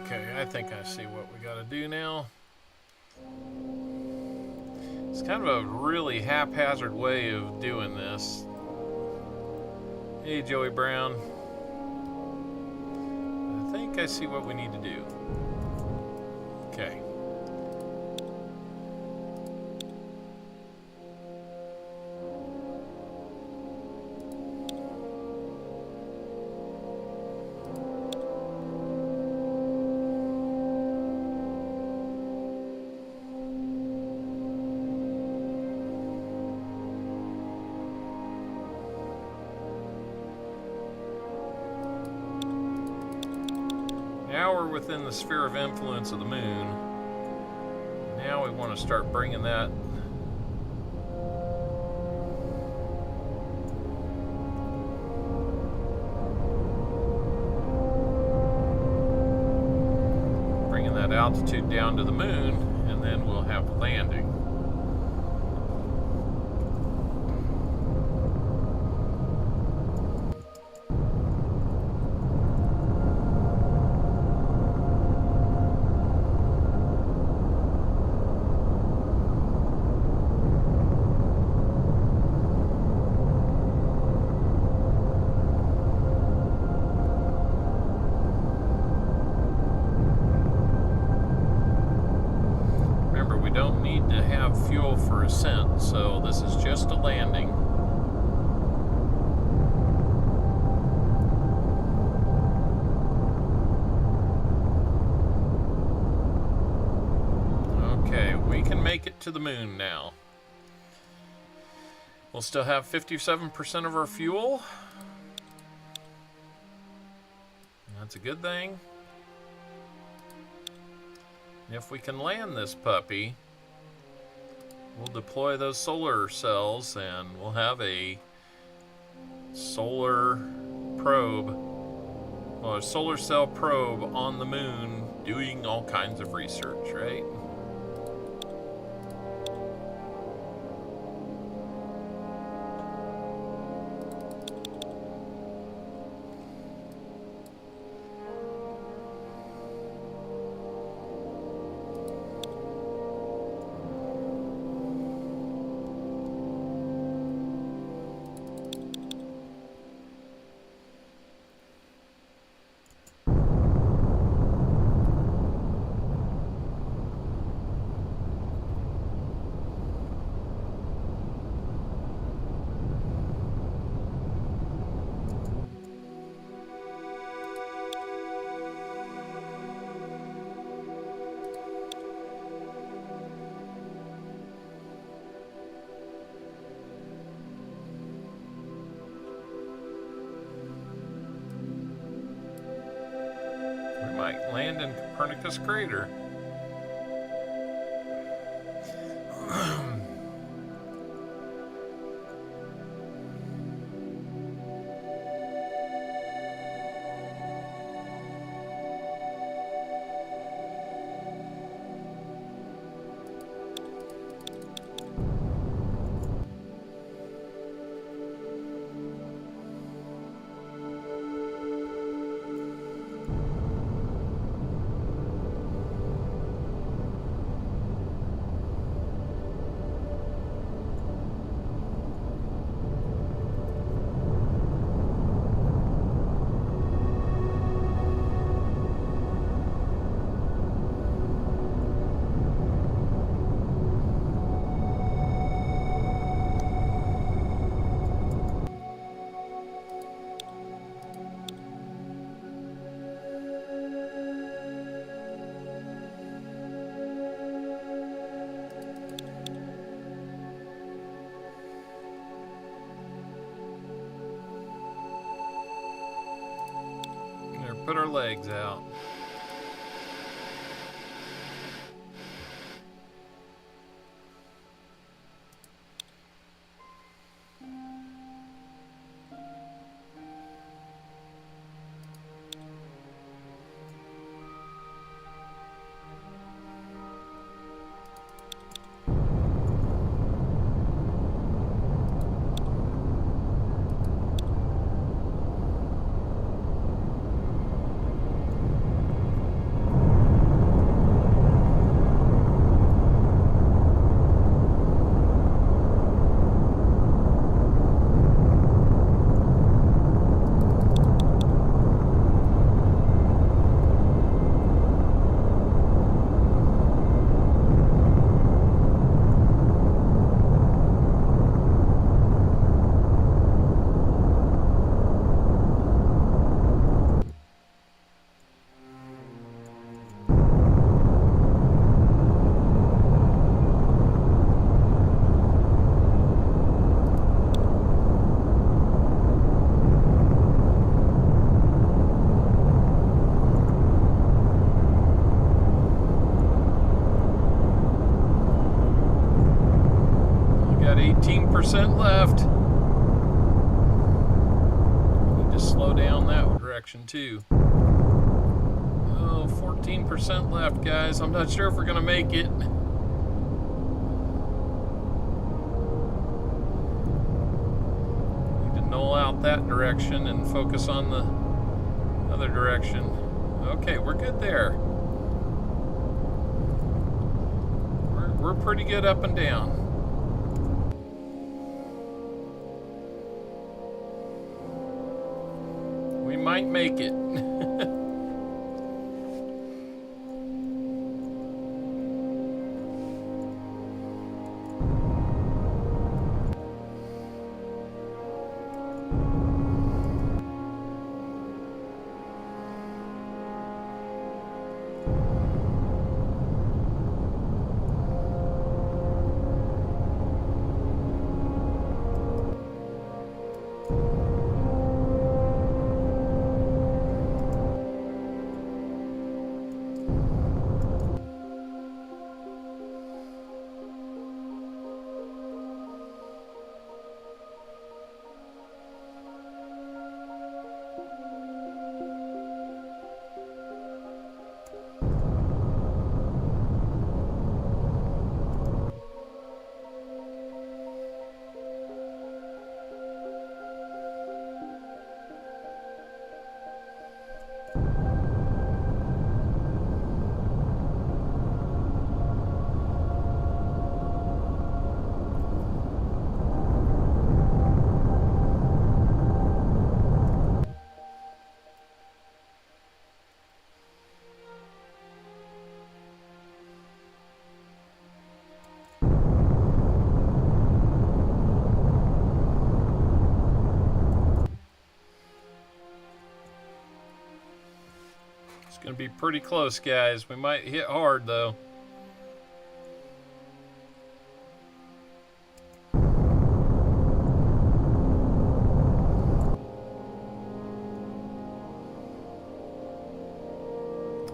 Okay, I think I see what we gotta do now. It's kind of a really haphazard way of doing this. Hey, Joey Brown. I think I see what we need to do. Okay. Now we're within the sphere of influence of the moon. Now we want to start bringing that altitude down to the moon, and then we'll have landing. Fuel for ascent, so this is just a landing. Okay, we can make it to the moon now. We'll still have 57% of our fuel. That's a good thing. If we can land this puppy, we'll deploy those solar cells and we'll have a solar probe, or a solar cell probe on the moon doing all kinds of research, right? Might land in Copernicus crater. Put our legs out. 14% left. Need to slow down that direction too. Oh, 14% left, guys. I'm not sure if we're going to make it. Need to null out that direction and focus on the other direction. Okay, we're good there. We're pretty good up and down. We might make it. It's going to be pretty close, guys. We might hit hard, though.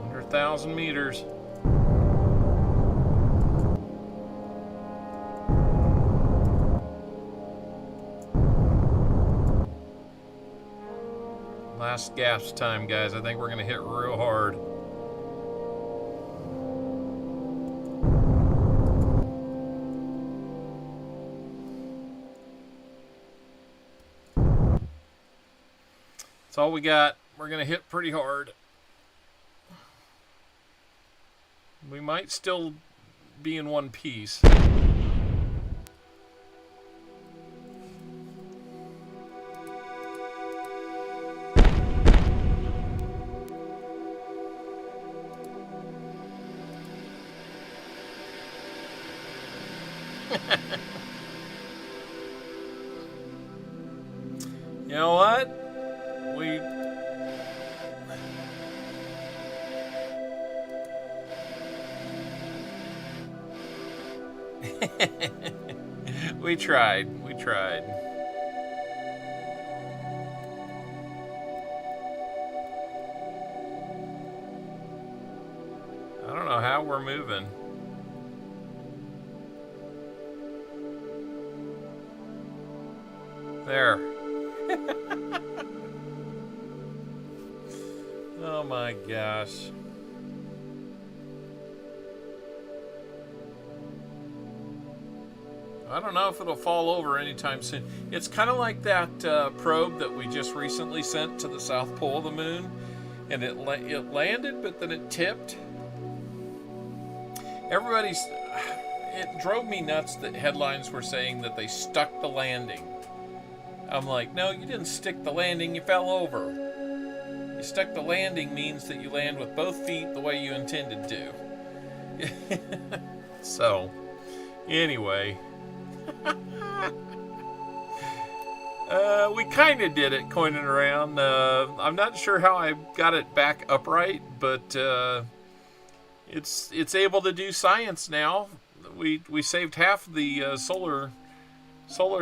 Under 1,000 meters. Last gas time, guys. I think we're going to hit real hard. That's all we got. We're going to hit pretty hard. We might still be in one piece. You know what? We tried. We tried. I don't know how we're moving. There. Oh my gosh. I don't know if it'll fall over anytime soon. It's kind of like that probe that we just recently sent to the South Pole of the moon, and it landed, but then it tipped. It drove me nuts that headlines were saying that they stuck the landing. I'm like, no, you didn't stick the landing, you fell over. You stuck the landing means that you land with both feet the way you intended to. So, anyway. We kind of did it coining around. I'm not sure how I got it back upright, but it's able to do science now. We saved half the solar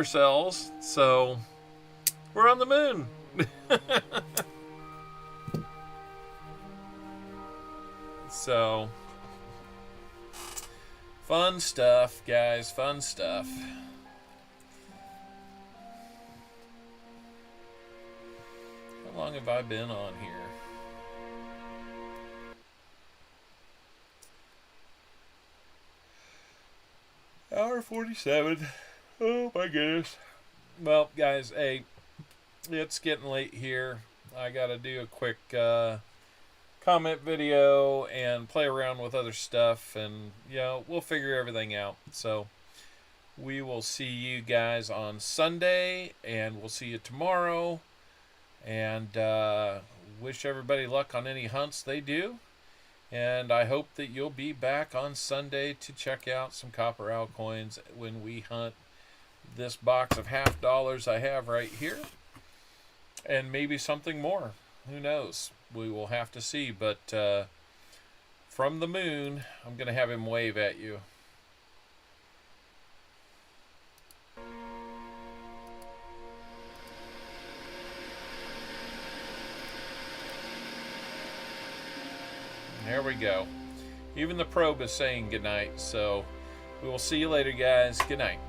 cells, so we're on the moon. So fun stuff, guys. Fun stuff. How long have I been on here? Hour 47. Oh my goodness. Well, guys, hey, it's getting late here. I gotta do a quick comment video and play around with other stuff, and we'll figure everything out. So we will see you guys on Sunday, and we'll see you tomorrow. And wish everybody luck on any hunts they do. And I hope that you'll be back on Sunday to check out some Copper Owl coins when we hunt this box of $50 I have right here. And maybe something more. Who knows? We will have to see. But from the moon, I'm going to have him wave at you. There we go. Even the probe is saying goodnight. So we will see you later, guys. Good night.